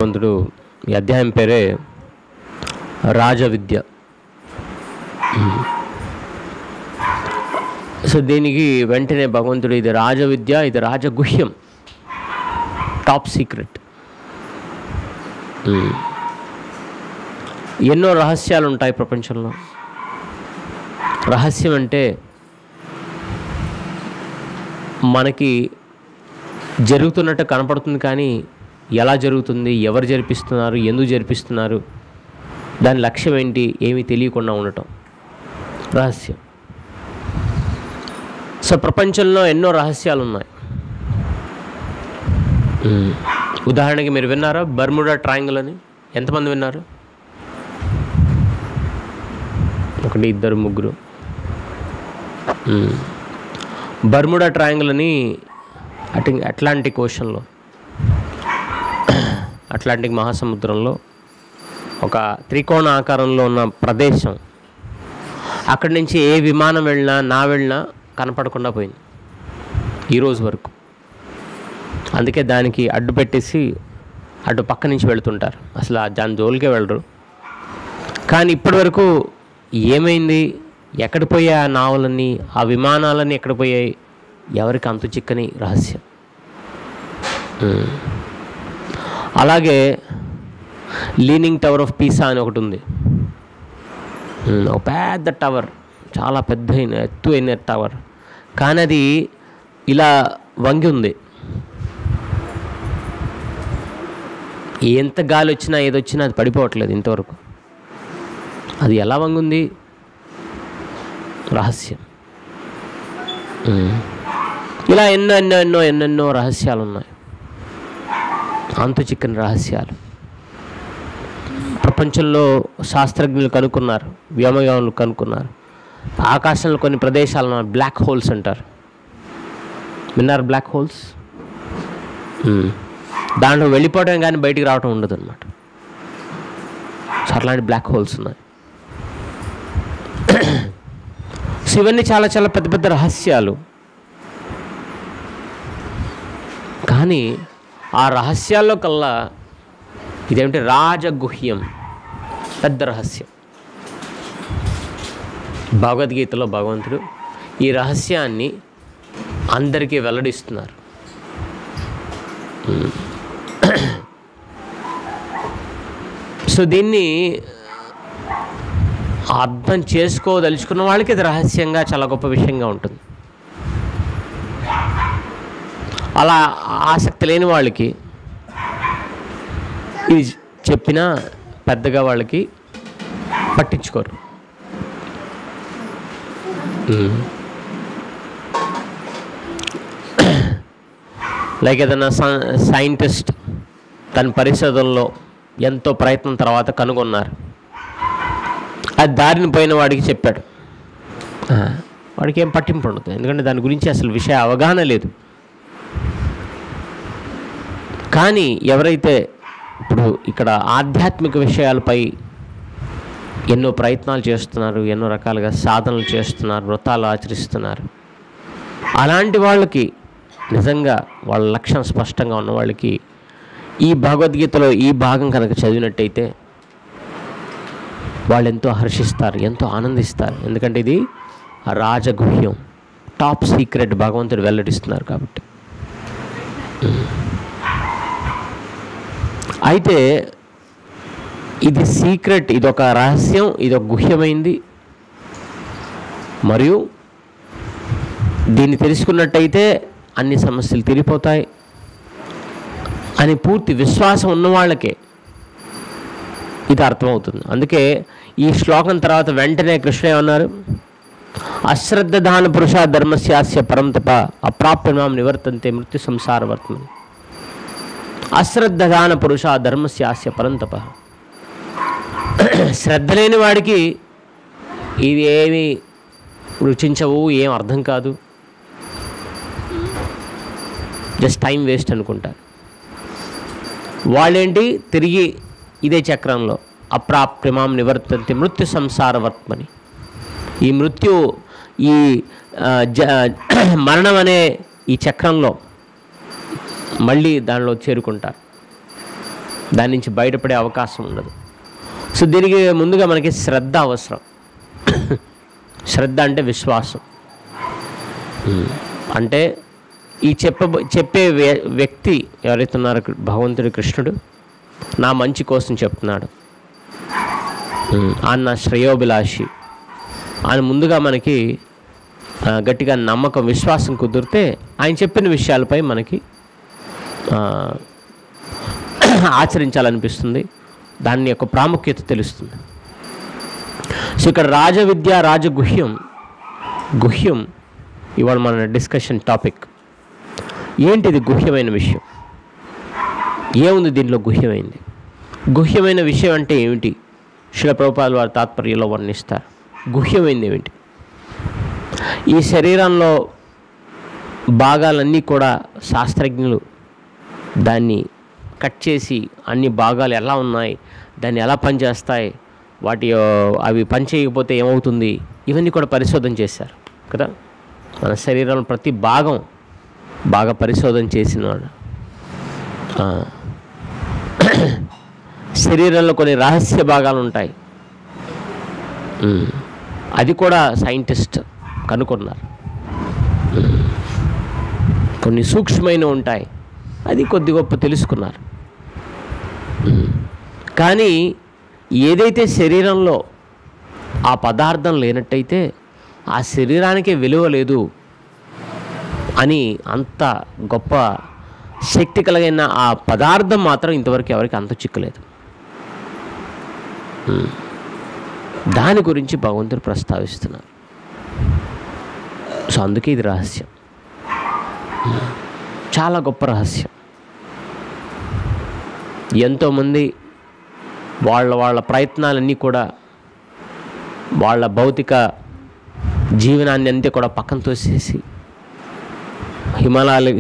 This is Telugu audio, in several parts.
భగవంతుడు ఈ అధ్యాయం పేరే రాజవిద్య. సో దీనికి వెంటనే భగవంతుడు ఇది రాజవిద్య, ఇది రాజగుహ్యం, టాప్ సీక్రెట్. ఎన్నో రహస్యాలు ఉంటాయి ప్రపంచంలో. రహస్యం అంటే మనకి జరుగుతున్నట్టు కనపడుతుంది, కానీ ఎలా జరుగుతుంది, ఎవరు జరిపిస్తున్నారు, ఎందుకు జరిపిస్తున్నారు, దాని లక్ష్యం ఏంటి, ఏమీ తెలియకుండా ఉండటం రహస్యం. సో ప్రపంచంలో ఎన్నో రహస్యాలు ఉన్నాయి. ఉదాహరణకి మీరు విన్నారా బర్ముడా ట్రయాంగిల్ అని? ఎంతమంది విన్నారు? ఒకటి, ఇద్దరు, ముగ్గురు. బర్ముడా ట్రయాంగిల్ అని అట్లాంటిక్ ఓషన్లో, అట్లాంటిక్ మహాసముద్రంలో ఒక త్రికోణ ఆకారంలో ఉన్న ప్రదేశం. అక్కడి నుంచి ఏ విమానం వెళ్ళినా కనపడకుండా పోయింది ఈరోజు వరకు. అందుకే దానికి అడ్డు పెట్టేసి అటు పక్క నుంచి వెళుతుంటారు, అసలు దాని జోలికే వెళ్ళరు. కానీ ఇప్పటి వరకు ఏమైంది, ఎక్కడ పోయాయి ఆ నావలన్నీ, ఆ విమానాలన్నీ ఎక్కడ పోయాయి, ఎవరికి అంతు చిక్కని రహస్యం. అలాగే లీనింగ్ టవర్ ఆఫ్ పీసా అని ఒకటి ఉంది. ఒక పెద్ద టవర్, చాలా పెద్ద ఎత్తు అయిన టవర్, కానీ అది ఇలా వంగి ఉంది. ఎంత గాలి వచ్చినా ఏదొచ్చినా అది పడిపోవట్లేదు ఇంతవరకు. అది ఎలా వంగుంది? రహస్యం. ఇలా ఎన్నెన్నో రహస్యాలు ఉన్నాయి, అంతు చిక్కని రహస్యాలు. ప్రపంచంలో శాస్త్రజ్ఞులు కనుక్కున్నారు, వ్యోమగాములు కనుక్కున్నారు. ఆకాశంలో కొన్ని ప్రదేశాలను బ్లాక్ హోల్స్ అంటారు. విన్నారు బ్లాక్ హోల్స్? దాంట్లో వెళ్ళిపోవడం కానీ బయటికి రావడం ఉండదు అన్నమాట. సో అట్లాంటి బ్లాక్ హోల్స్ ఉన్నాయి. సో ఇవన్నీ చాలా చాలా పెద్ద పెద్ద రహస్యాలు. కానీ ఆ రహస్యాల్లో కల్లా ఇదేమిటి? రాజగుహ్యం, పెద్ద రహస్యం. భగవద్గీతలో భగవంతుడు ఈ రహస్యాన్ని అందరికీ వెల్లడిస్తున్నారు. సో దీన్ని అర్థం చేసుకోదలుచుకున్న వాళ్ళకి ఇది రహస్యంగా చాలా గొప్ప విషయంగా ఉంటుంది. అలా ఆసక్తి లేని వాళ్ళకి ఇది చెప్పినా పెద్దగా వాళ్ళకి పట్టించుకోరు. లైక్ ఏదైనా సైంటిస్ట్ తన పరిశోధనలో ఎంతో ప్రయత్నం తర్వాత కనుగొన్నారు, అది దారిని పోయిన వాడికి చెప్పాడు, వాడికి ఏం పట్టింపు ఉండదు, ఎందుకంటే దాని గురించి అసలు విషయ అవగాహన లేదు. కానీ ఎవరైతే ఇప్పుడు ఇక్కడ ఆధ్యాత్మిక విషయాలపై ఎన్నో ప్రయత్నాలు చేస్తున్నారు, ఎన్నో రకాలుగా సాధనలు చేస్తున్నారు, వ్రతాలు ఆచరిస్తున్నారు, అలాంటి వాళ్ళకి నిజంగా వాళ్ళ లక్ష్యం స్పష్టంగా ఉన్న వాళ్ళకి ఈ భగవద్గీతలో ఈ భాగం కనుక చదివినట్టయితే వాళ్ళు ఎంతో హర్షిస్తారు, ఎంతో ఆనందిస్తారు. ఎందుకంటే ఇది రాజగుహ్యం, టాప్ సీక్రెట్ భగవంతుడు వెల్లడిస్తున్నారు కాబట్టి. అయితే ఇది సీక్రెట్, ఇదొక రహస్యం, ఇదొక గుహ్యమైంది. మరియు దీన్ని తెలుసుకున్నట్టయితే అన్ని సమస్యలు తీరిపోతాయి అని పూర్తి విశ్వాసం ఉన్న వాళ్ళకే ఇది అర్థమవుతుంది. అందుకే ఈ శ్లోకం తర్వాత వెంటనే కృష్ణ ఏమన్నారు? అశ్రద్ధదాన పురుష ధర్మస్యాస్య పరం తప అప్రాప్యమాం నివర్తంతే మృత్యు సంసారవర్తమని. అశ్రద్ధదాన పురుష ధర్మస్యాస్య పరం తప. శ్రద్ధ లేని వాడికి ఇవి ఏమి రుచించవు, ఏం అర్థం కాదు, జస్ట్ టైం వేస్ట్ అనుకుంటారు. వాళ్ళేంటి, తిరిగి ఇదే చక్రంలో అప్రాప్యమాం నివర్తంతి మృత్యు సంసారవర్తమని. ఈ మృత్యు, ఈ మరణం అనే ఈ చక్రంలో మళ్ళీ దానిలో చేరుకుంటారు. దాని నుంచి బయటపడే అవకాశం ఉండదు. సో దీనికి ముందుగా మనకి శ్రద్ధ అవసరం. శ్రద్ధ అంటే విశ్వాసం. అంటే ఈ చెప్పే వ్యక్తి ఎవరైతే ఉన్నారో భగవంతుడి కృష్ణుడు నా మంచి కోసం చెప్తున్నాడు, ఆయన నా శ్రేయోభిలాషి ఆయన ముందుగా మనకి గట్టిగా నమ్మకం విశ్వాసం కుదిరితే ఆయన చెప్పిన విషయాలపై మనకి ఆచరించాలనిపిస్తుంది. దాని యొక్క ప్రాముఖ్యత తెలుస్తుంది. సో ఇక్కడ రాజవిద్య రాజగుహ్యం ఇవాళ మన డిస్కషన్ టాపిక్. ఏంటిది గుహ్యమైన విషయం? ఏముంది దీంట్లో గుహ్యమైంది? గుహ్యమైన విషయం అంటే ఏమిటి? శ్రీల ప్రభుపాదుల వారి తాత్పర్యంలో వర్ణిస్తారు. గుహ్యమైంది ఏమిటి? ఈ శరీరంలో భాగాలన్నీ కూడా శాస్త్రజ్ఞులు దాన్ని కట్ చేసి అన్ని భాగాలు ఎలా ఉన్నాయి, దాన్ని ఎలా పనిచేస్తాయి, అవి పనిచేయకపోతే ఏమవుతుంది, ఇవన్నీ కూడా పరిశోధన చేశారు కదా. మన శరీరంలో ప్రతి భాగం బాగా పరిశోధన చేసినాడు. శరీరంలో కొన్ని రహస్య భాగాలు ఉంటాయి, అది కూడా సైంటిస్ట్ కనుక్కున్నారు. కొన్ని సూక్ష్మమైనవి ఉంటాయి, అది కొద్ది గొప్ప తెలుసుకున్నారు. కానీ ఏదైతే శరీరంలో ఆ పదార్థం లేనట్టయితే ఆ శరీరానికే విలువ లేదు అని అంత గొప్ప శక్తి కలిగిన ఆ పదార్థం మాత్రం ఇంతవరకు ఎవరికి అంత చిక్కలేదు. దాని గురించి భగవంతుడు ప్రస్తావిస్తున్నారు. సో అందుకే ఇది రహస్యం, చాలా గొప్ప రహస్యం. ఎంతోమంది వాళ్ళ ప్రయత్నాలన్నీ కూడా వాళ్ళ భౌతిక జీవనాన్ని అంతా కూడా పక్కన తోసేసి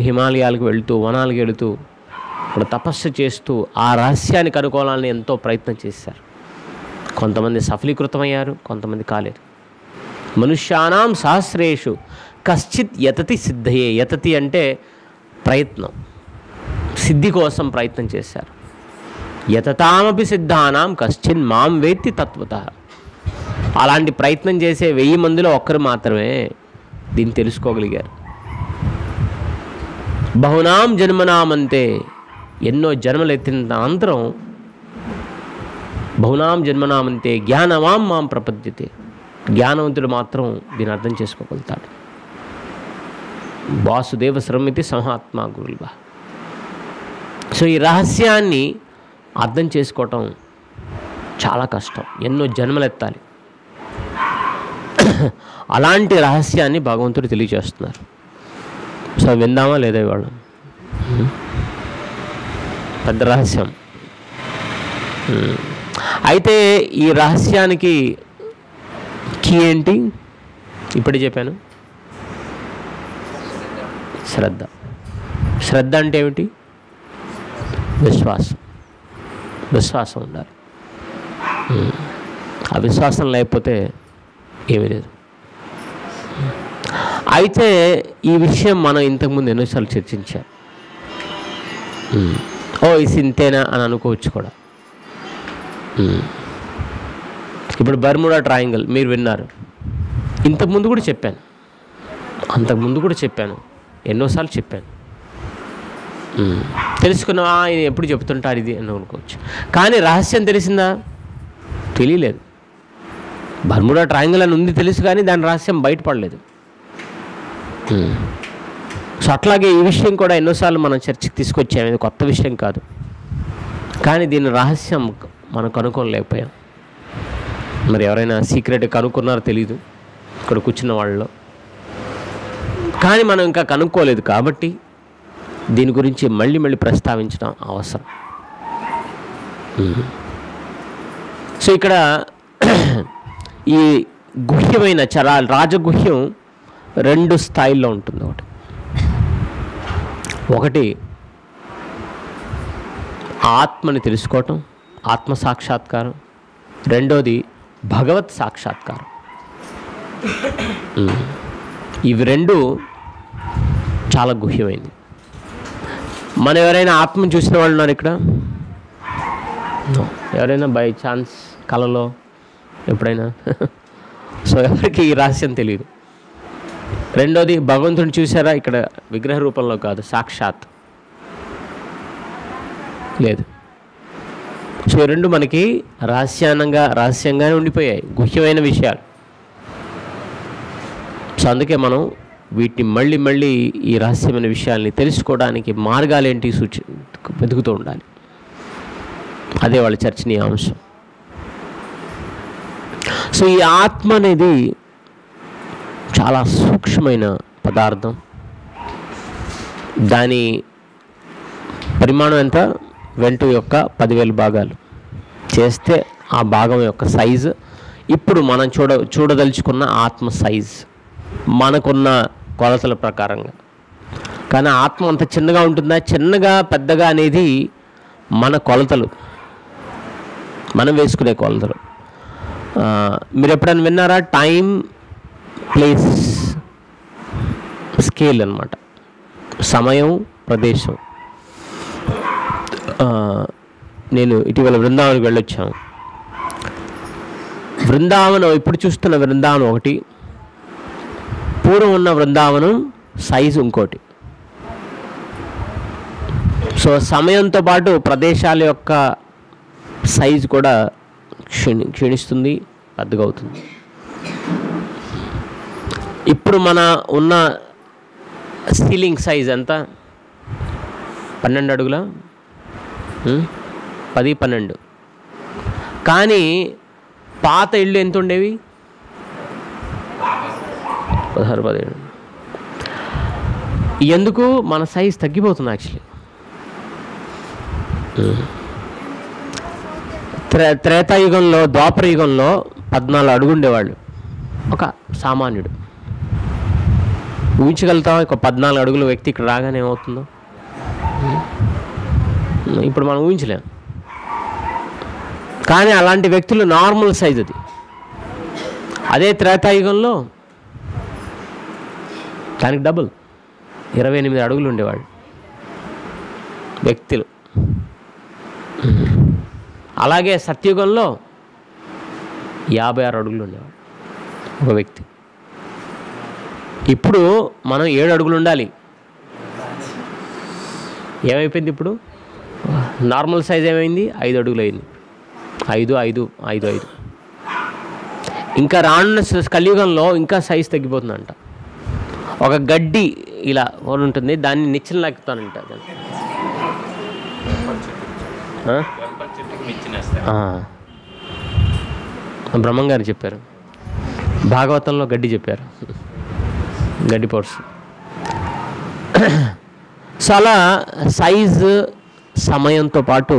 హిమాలయాలకు వెళుతూ వనాలకు వెళుతూ ఇక్కడ తపస్సు చేస్తూ ఆ రహస్యాన్ని కనుక్కోవాలని ఎంతో ప్రయత్నం చేశారు. కొంతమంది సఫలీకృతమయ్యారు, కొంతమంది కాలేరు. మనుష్యానాం సహస్రేషు కశ్చిత్ యతతి సిద్ధయే. యతతి అంటే ప్రయత్నం, సిద్ధి కోసం ప్రయత్నం చేశారు. యతతామపి సిద్ధానాం కశ్చిన్ మాం వేత్తి తత్వతః. అలాంటి ప్రయత్నం చేసే 1000 మందిలో ఒక్కరు మాత్రమే దీన్ని తెలుసుకోగలిగారు. బహునాం జన్మనామంతే, ఎన్నో జన్మలు ఎత్తిన అనంతరం బహునాం జన్మనామంతే జ్ఞానవాం మాం ప్రపద్యతే. జ్ఞానవంతుడు మాత్రం దీన్ని అర్థం చేసుకోగలుగుతాడు. వాసుదేవ శ్రమితి సంహాత్మా గురుల్వా. సో ఈ రహస్యాన్ని అర్థం చేసుకోవటం చాలా కష్టం, ఎన్నో జన్మలు ఎత్తాలి. అలాంటి రహస్యాన్ని భగవంతుడు తెలియజేస్తున్నారు. సో విందామా లేదా ఇవాళ? పెద్ద రహస్యం. అయితే ఈ రహస్యానికి కీ ఏంటి? ఇప్పుడే చెప్పాను, శ్రద్ధ. శ్రద్ధ అంటే ఏమిటి? విశ్వాసం ఉండాలి. ఆ విశ్వాసం లేకపోతే ఏమీ లేదు. అయితే ఈ విషయం మనం ఇంతకుముందు ఎన్నోసార్లు చర్చించాం. ఇది ఇంతేనా అని అనుకోవచ్చు కూడా. ఇప్పుడు బర్ముడా ట్రయాంగిల్ మీరు విన్నారు, ఇంతకుముందు కూడా చెప్పాను, అంతకుముందు కూడా చెప్పాను, ఎన్నోసార్లు చెప్పాను. తెలుసుకున్నావా, ఇది ఎప్పుడు చెప్తుంటారు ఇది అని అనుకోవచ్చు. కానీ రహస్యం తెలిసిందా? తెలియలేదు. బర్ముడా ట్రయాంగిల్ అని ఉంది తెలుసు, కానీ దాని రహస్యం బయటపడలేదు. సో అట్లాగే ఈ విషయం కూడా ఎన్నోసార్లు మనం చర్చకి తీసుకొచ్చాము. ఇది కొత్త విషయం కాదు, కానీ దీని రహస్యం మనం కనుక్కోలేకపోయాం. మరి ఎవరైనా సీక్రెట్ కనుక్కున్నారో తెలీదు ఇక్కడ కూర్చున్న వాళ్ళలో. కానీ మనం ఇంకా కనుక్కోలేదు కాబట్టి దీని గురించి మళ్ళీ ప్రస్తావించడం అవసరం. సో ఇక్కడ ఈ గుహ్యమైన రాజగుహ్యం 2 స్థాయిల్లో ఉంటుంది. ఒకటి ఆత్మని తెలుసుకోవటం, ఆత్మ సాక్షాత్కారం. రెండోది భగవత్ సాక్షాత్కారం. ఇవి 2 చాలా గుహ్యమైంది. మనం ఎవరైనా ఆత్మను చూసిన వాళ్ళు ఉన్నారు ఇక్కడ? ఎవరైనా బై ఛాన్స్ కలలో ఎప్పుడైనా సో ఎవరికి ఈ రహస్యం తెలియదు. రెండోది, భగవంతుడిని చూసారా? ఇక్కడ విగ్రహ రూపంలో కాదు, సాక్షాత్ లేదు. సో ఈ రెండు మనకి రహస్యంగానే ఉండిపోయాయి, గుహ్యమైన విషయాలు. సో అందుకే మనం వీటిని మళ్ళీ ఈ రహస్యమైన విషయాల్ని తెలుసుకోవడానికి మార్గాలేంటి వెతుకుతూ ఉండాలి. అదే వాళ్ళ చర్చనీయాంశం. సో ఈ ఆత్మ అనేది చాలా సూక్ష్మమైన పదార్థం. దాని పరిమాణం ఎంత? వెంట్రుక యొక్క 10,000 భాగాలు చేస్తే ఆ భాగం యొక్క సైజు ఇప్పుడు మనం చూడదలుచుకున్న ఆత్మ సైజ్ మనకున్న కొలతల ప్రకారంగా. కానీ ఆత్మ అంత చిన్నగా ఉంటుందా? చిన్నగా పెద్దగా అనేది మన కొలతలు, మనం వేసుకునే కొలతలు. మీరు ఎప్పుడైనా విన్నారా? టైం ప్లేస్ స్కేల్ అన్నమాట. సమయం, ప్రదేశం. నేను ఇటీవల బృందావనంకి వెళ్ళొచ్చాను. బృందావనం ఇప్పుడు చూస్తున్న బృందావనం ఒకటి, పూర్వం ఉన్న బృందావనం సైజు ఇంకోటి. సో సమయంతో పాటు ప్రదేశాల యొక్క సైజు కూడా క్షీణిస్తుంది, పెద్దగా అవుతుంది. ఇప్పుడు మన ఉన్న సీలింగ్ సైజ్ ఎంత? 12 అడుగుల 10-12. కానీ పాత ఇళ్ళు ఎంత ఉండేవి? 16-17. ఎందుకు? మన సైజ్ తగ్గిపోతుంది యాక్చువల్లీ. త్రేతాయుగంలో, ద్వాపర యుగంలో 14 అడుగు ఉండేవాళ్ళు ఒక సామాన్యుడు. ఊహించగలుగుతాం ఒక 14 అడుగుల వ్యక్తి ఇక్కడ రాగానే ఏమవుతుందో? ఇప్పుడు మనం ఊహించలేం. కానీ అలాంటి వ్యక్తులు నార్మల్ సైజ్ అది. అదే త్రేతాయుగంలో దానికి డబుల్ 28 అడుగులు ఉండేవాళ్ళు వ్యక్తులు. అలాగే సత్యుగంలో 56 అడుగులు ఉండేవాడు ఒక వ్యక్తి. ఇప్పుడు మనం 7 అడుగులు ఉండాలి. ఏమైపోయింది ఇప్పుడు? నార్మల్ సైజ్ ఏమైంది? 5 అడుగులు అయింది. 5. ఇంకా రానున్న కలియుగంలో ఇంకా సైజ్ తగ్గిపోతుందంట. ఒక గడ్డి ఇలా ఉంటుంది, దాన్ని నిచ్చెన లాగుతానంట. బ్రహ్మంగారు చెప్పారు, భాగవతంలో గడ్డి చెప్పారు, గడ్డి పౌర్స్. సో అలా సైజు సమయంతో పాటు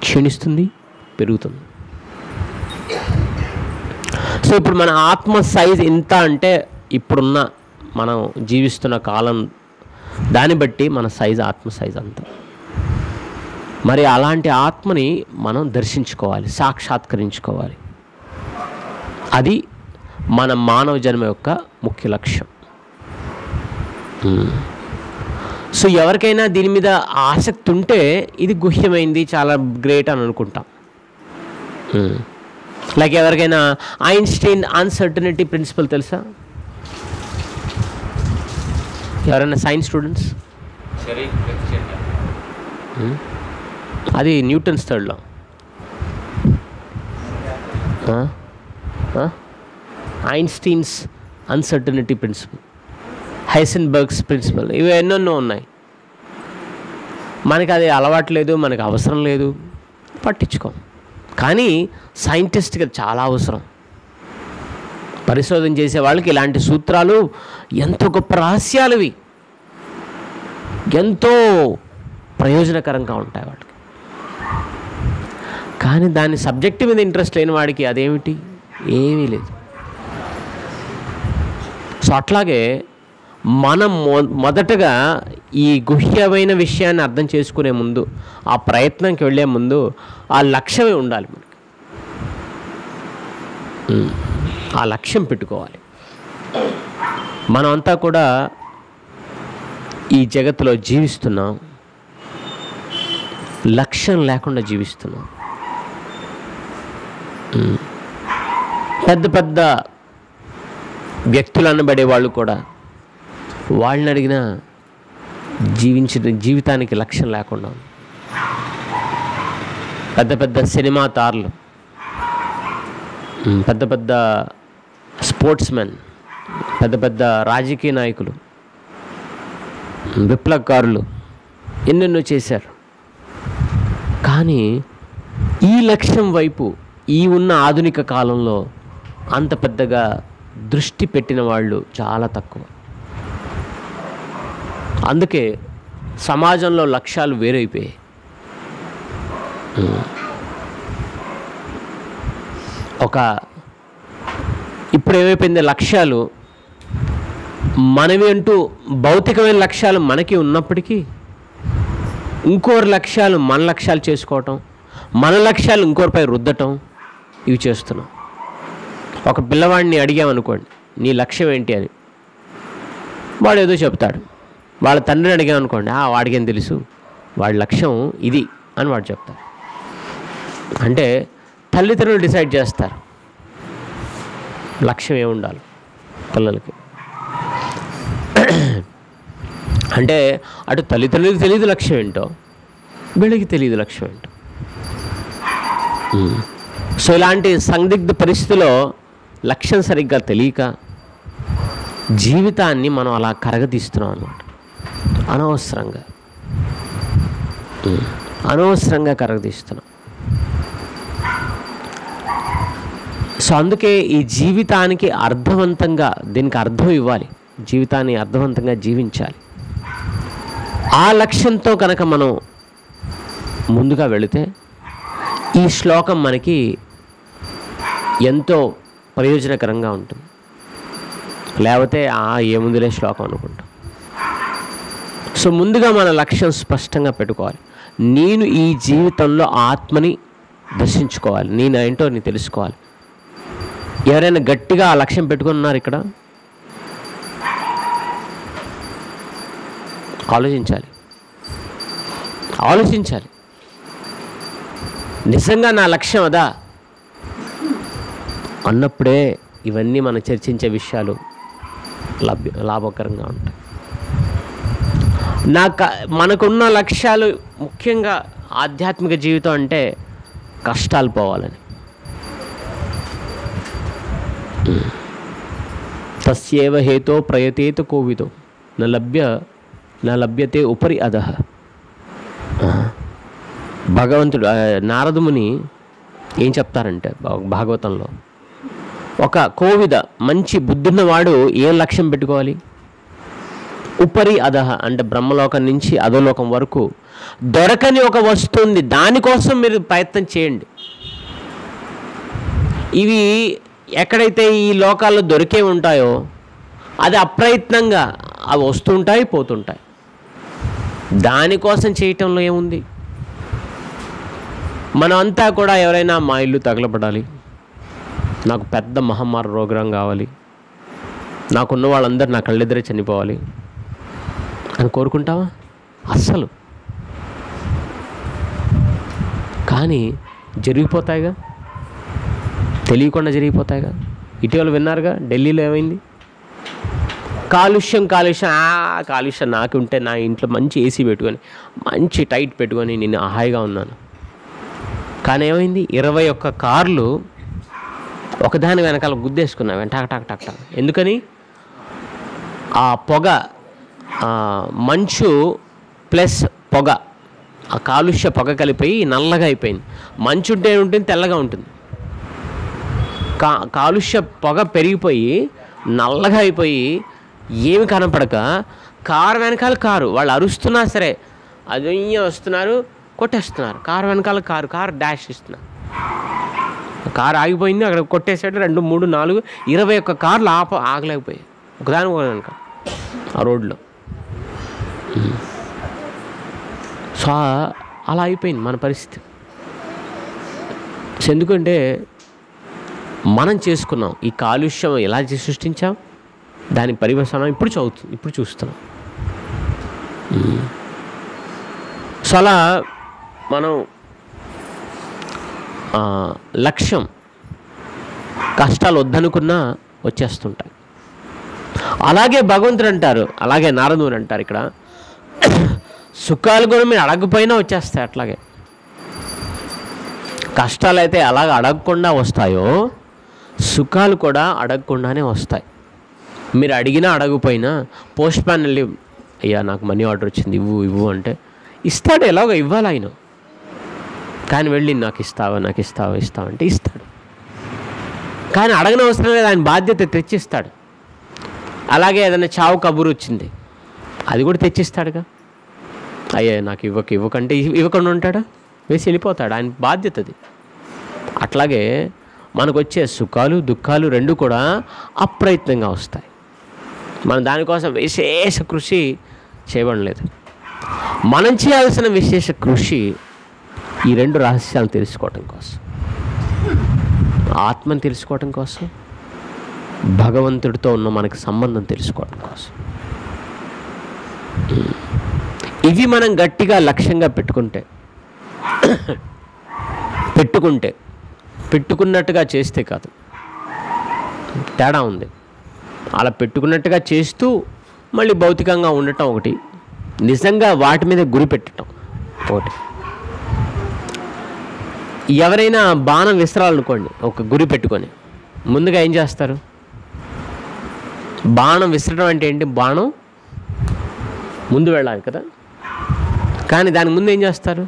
క్షీణిస్తుంది, పెరుగుతుంది. సో ఇప్పుడు మన ఆత్మ సైజ్ ఎంత అంటే ఇప్పుడున్న మనం జీవిస్తున్న కాలం దాన్ని బట్టి మన సైజు, ఆత్మ సైజ్ అంత. మరి అలాంటి ఆత్మని మనం దర్శించుకోవాలి, సాక్షాత్కరించుకోవాలి. అది మన మానవ జన్మ యొక్క ముఖ్య లక్ష్యం. సో ఎవరికైనా దీని మీద ఆసక్తి ఉంటే ఇది గుహ్యమైంది, చాలా గ్రేట్ అని అనుకుంటాం. లైక్ ఎవరికైనా ఐన్స్టీన్ అన్సర్టనిటీ ప్రిన్సిపల్ తెలుసా? ఎవరైనా సైన్స్ స్టూడెంట్స్? అది Newton's third law. Einstein's uncertainty principle, Heisenberg's principle, ఇవి ఎన్నెన్నో ఉన్నాయి. మనకి అది అలవాటు లేదు, మనకి అవసరం లేదు, పట్టించుకోం. కానీ సైంటిస్ట్కి చాలా అవసరం. పరిశోధన చేసే వాళ్ళకి ఇలాంటి సూత్రాలు ఎంతో గొప్ప రహస్యాలు, ఇవి ఎంతో ప్రయోజనకరంగా ఉంటాయి వాళ్ళకి. కానీ దాని సబ్జెక్ట్ మీద ఇంట్రెస్ట్ లేని వాడికి అదేమిటి? ఏమీ లేదు. సో అట్లాగే మనం మొదటగా ఈ గుహ్యమైన విషయాన్ని అర్థం చేసుకునే ముందు, ఆ ప్రయత్నంకి వెళ్ళే ముందు ఆ లక్ష్యమే ఉండాలి మనకి. ఆ లక్ష్యం పెట్టుకోవాలి. మనమంతా కూడా ఈ జగత్తులో జీవిస్తున్నాం, లక్ష్యం లేకుండా జీవిస్తున్నాం. పెద్ద పెద్ద వ్యక్తులు అనబడే వాళ్ళు కూడా వాళ్ళని అడిగిన జీవితానికి లక్ష్యం లేకుండా ఉంది. పెద్ద పెద్ద సినిమా తారలు, పెద్ద పెద్ద స్పోర్ట్స్ మెన్, పెద్ద పెద్ద రాజకీయ నాయకులు, విప్లవకారులు ఎన్నెన్నో చేశారు. కానీ ఈ లక్ష్యం వైపు ఈ ఉన్న ఆధునిక కాలంలో అంత పెద్దగా దృష్టి పెట్టిన వాళ్ళు చాలా తక్కువ. అందుకే సమాజంలో లక్ష్యాలు వేరైపోయాయి. ఇప్పుడు ఏమైపోయింది, లక్ష్యాలు మనవి అంటూ భౌతికమైన లక్ష్యాలు మనకి ఉన్నప్పటికీ ఇంకోరి లక్ష్యాలు మన లక్ష్యాలు చేసుకోవటం, మన లక్ష్యాలు ఇంకోరిపై రుద్దటం, ఇవి చేస్తున్నాం. ఒక పిల్లవాడిని అడిగామనుకోండి, నీ లక్ష్యం ఏంటి అని, వాడు ఏదో చెప్తాడు. వాళ్ళ తండ్రిని అడిగామనుకోండి, వాడికేం తెలుసు, వాడి లక్ష్యం ఇది అని వాడు చెప్తాడు. అంటే తల్లిదండ్రులు డిసైడ్ చేస్తారు లక్ష్యం ఏముండాలి పిల్లలకి. అంటే అటు తల్లిదండ్రులకు తెలియదు లక్ష్యం ఏంటో, వీళ్ళకి తెలియదు లక్ష్యం ఏంటో. సో ఇలాంటి సందిగ్ధ పరిస్థితిలో లక్ష్యం సరిగ్గా తెలియక జీవితాన్ని మనం అలా కరగదీస్తున్నాం అన్నమాట. అనవసరంగా కరగదీస్తున్నాం. సో అందుకే ఈ జీవితానికి అర్థవంతంగా, దీనికి అర్థం ఇవ్వాలి, జీవితాన్ని అర్థవంతంగా జీవించాలి. ఆ లక్ష్యంతో కనుక మనం ముందుగా వెళితే ఈ శ్లోకం మనకి ఎంతో ప్రయోజనకరంగా ఉంటుంది. లేకపోతే ఏముందిలే శ్లోకం అనుకుంటాం. సో ముందుగా మన లక్ష్యం స్పష్టంగా పెట్టుకోవాలి. నేను ఈ జీవితంలో ఆత్మని దర్శించుకోవాలి, నేను ఏంటో నేను తెలుసుకోవాలి. ఎవరైనా గట్టిగా ఆ లక్ష్యం పెట్టుకుని ఉన్నారు ఇక్కడ? ఆలోచించాలి. నిజంగా నా లక్ష్యం అదా అన్నప్పుడే ఇవన్నీ మనం చర్చించే విషయాలు లాభకరంగా ఉంటాయి. మనకున్న లక్ష్యాలు ముఖ్యంగా ఆధ్యాత్మిక జీవితం అంటే కష్టాలు పోవాలని. తస్యేవ హేతో ప్రయతేత కోవిదో న లభ్యతే ఉపరి అధః. భగవంతుడు నారదుముని ఏం చెప్తారంటే భాగవతంలో, ఒక కోవిద మంచి బుద్ధున్నవాడు ఏం లక్ష్యం పెట్టుకోవాలి? ఉపరి అధః అంటే బ్రహ్మలోకం నుంచి అధోలోకం వరకు దొరకని ఒక వస్తువు ఉంది, దానికోసం మీరు ప్రయత్నం చేయండి. ఇవి ఎక్కడైతే ఈ లోకాల్లో దొరికే ఉంటాయో అది అప్రయత్నంగా అవి వస్తుంటాయి, పోతుంటాయి. దానికోసం చేయటంలో ఏముంది? మనమంతా కూడా ఎవరైనా మా ఇల్లు తగలబడాలి, నాకు పెద్ద మహమ్మారి రోగం కావాలి, నాకున్న వాళ్ళందరూ నా కళ్ళెద్దరే చనిపోవాలి అని కోరుకుంటావా? అస్సలు. కానీ జరిగిపోతాయిగా, తెలియకుండా జరిగిపోతాయిగా. ఇటీవల విన్నారుగా ఢిల్లీలో ఏమైంది? కాలుష్యం నాకు ఉంటే నా ఇంట్లో మంచి ఏసీ పెట్టుకొని మంచి టైట్ పెట్టుకొని నేను హాయిగా ఉన్నాను. కానీ ఏమైంది? 21 కార్లు ఒకదాని వెనకాల గుద్దేసుకున్నావు టాక్ టాక్ టాక్ టాక్. ఎందుకని? ఆ పొగ, మంచు ప్లస్ పొగ, ఆ కాలుష్య పొగ కలిపోయి నల్లగా అయిపోయింది. మంచు ఉంటే ఉంటుంది, తెల్లగా ఉంటుంది. కాలుష్య పొగ పెరిగిపోయి నల్లగా అయిపోయి ఏమి కనపడక కారు వెనకాల కారు, వాళ్ళు అరుస్తున్నా సరే అది వస్తున్నారు, కొట్టేస్తున్నారు. కారు వెనకాల కారు డాష్ ఇస్తున్నారు. కారు ఆగిపోయింది, అక్కడ కొట్టేసాడు. 2, 3, 4, 21 కార్లు ఆగలేకపోయాయి ఒకదాని వెనక ఆ రోడ్లో. సో అలా అయిపోయింది మన పరిస్థితి. ఎందుకంటే మనం చేసుకున్నాం ఈ కాలుష్యం ఎలా సృష్టించాం, దాని పరివసనం ఇప్పుడు చూస్తున్నాం. సో అలా మనం లక్ష్యం కష్టాలు వద్దనుకున్నా వచ్చేస్తుంటాయి. అలాగే భగవంతుడు అంటారు, అలాగే నారదుని అంటారు ఇక్కడ, సుఖాలు కూడా మీరు అడగకపోయినా వచ్చేస్తాయి. అట్లాగే కష్టాలు అయితే అలాగ అడగకుండా వస్తాయో సుఖాలు కూడా అడగకుండానే వస్తాయి. మీరు అడిగినా అడగకపోయినా పోస్ట్ మ్యాన్ వెళ్ళి, అయ్యా నాకు మనీ ఆర్డర్ వచ్చింది ఇవ్వు ఇవ్వు అంటే ఇస్తాడు, ఎలాగో ఇవ్వాలి ఆయన. కానీ వెళ్ళి నాకు ఇస్తావా అంటే ఇస్తాడు. కానీ అడగని అవసరం లేదు, ఆయన బాధ్యత తెచ్చిస్తాడు. అలాగే ఏదైనా చావు కబురు వచ్చింది, అది కూడా తెచ్చిస్తాడుగా. అయ్యా నాకు ఇవ్వకంటే ఇవ్వకుండా ఉంటాడా? వేసి వెళ్ళిపోతాడు, ఆయన బాధ్యత అది. అట్లాగే మనకు వచ్చే సుఖాలు దుఃఖాలు రెండు కూడా అప్రయత్నంగా వస్తాయి. మనం దానికోసం విశేష కృషి చేయబడలేదు. మనం చేయాల్సిన విశేష కృషి ఈ రెండు రహస్యాలను తెలుసుకోవటం కోసం, ఆత్మను తెలుసుకోవటం కోసం, భగవంతుడితో ఉన్న మనకి సంబంధం తెలుసుకోవడం కోసం. ఇవి మనం గట్టిగా లక్ష్యంగా పెట్టుకున్నట్టుగా చేస్తే కాదు, తేడా ఉంది. అలా పెట్టుకున్నట్టుగా చేస్తూ మళ్ళీ భౌతికంగా ఉండటం ఒకటి, నిజంగా వాటి మీద గురి పెట్టడం ఒకటి. ఎవరైనా బాణం విసరాలనుకోండి, ఒక గురి పెట్టుకొని ముందుగా ఏం చేస్తారు? బాణం విసరడం అంటే ఏంటి? బాణం ముందు వెళ్ళాలి కదా, కానీ దాని ముందు ఏం చేస్తారు?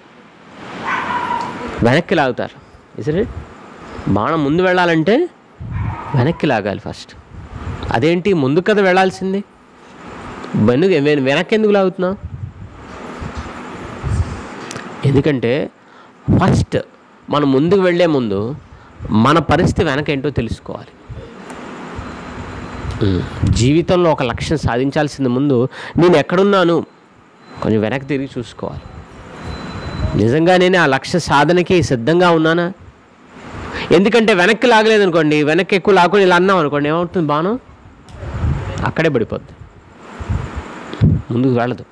వెనక్కి లాగుతారు. ఇసరే బాణం ముందు వెళ్ళాలంటే వెనక్కి లాగాలి ఫస్ట్. అదేంటి, ముందు కదా వెళ్ళాల్సింది, వెనక్కి ఎందుకు లాగుతున్నా? ఎందుకంటే ఫస్ట్ మనం ముందుకు వెళ్ళే ముందు మన పరిస్థితి వెనక ఏంటో తెలుసుకోవాలి. జీవితంలో ఒక లక్ష్యం సాధించాల్సింది ముందు నేను ఎక్కడున్నాను కొంచెం వెనక్కి తిరిగి చూసుకోవాలి. నిజంగా నేను ఆ లక్ష్య సాధనకి సిద్ధంగా ఉన్నానా? ఎందుకంటే వెనక్కి లాగలేదనుకోండి, వెనక్కి ఎక్కువ లాక్కుని ఇలా అన్నాం అనుకోండి, ఏమవుతుంది? బాణం అక్కడే పడిపోద్ది, ముందుకు వెళ్ళదు.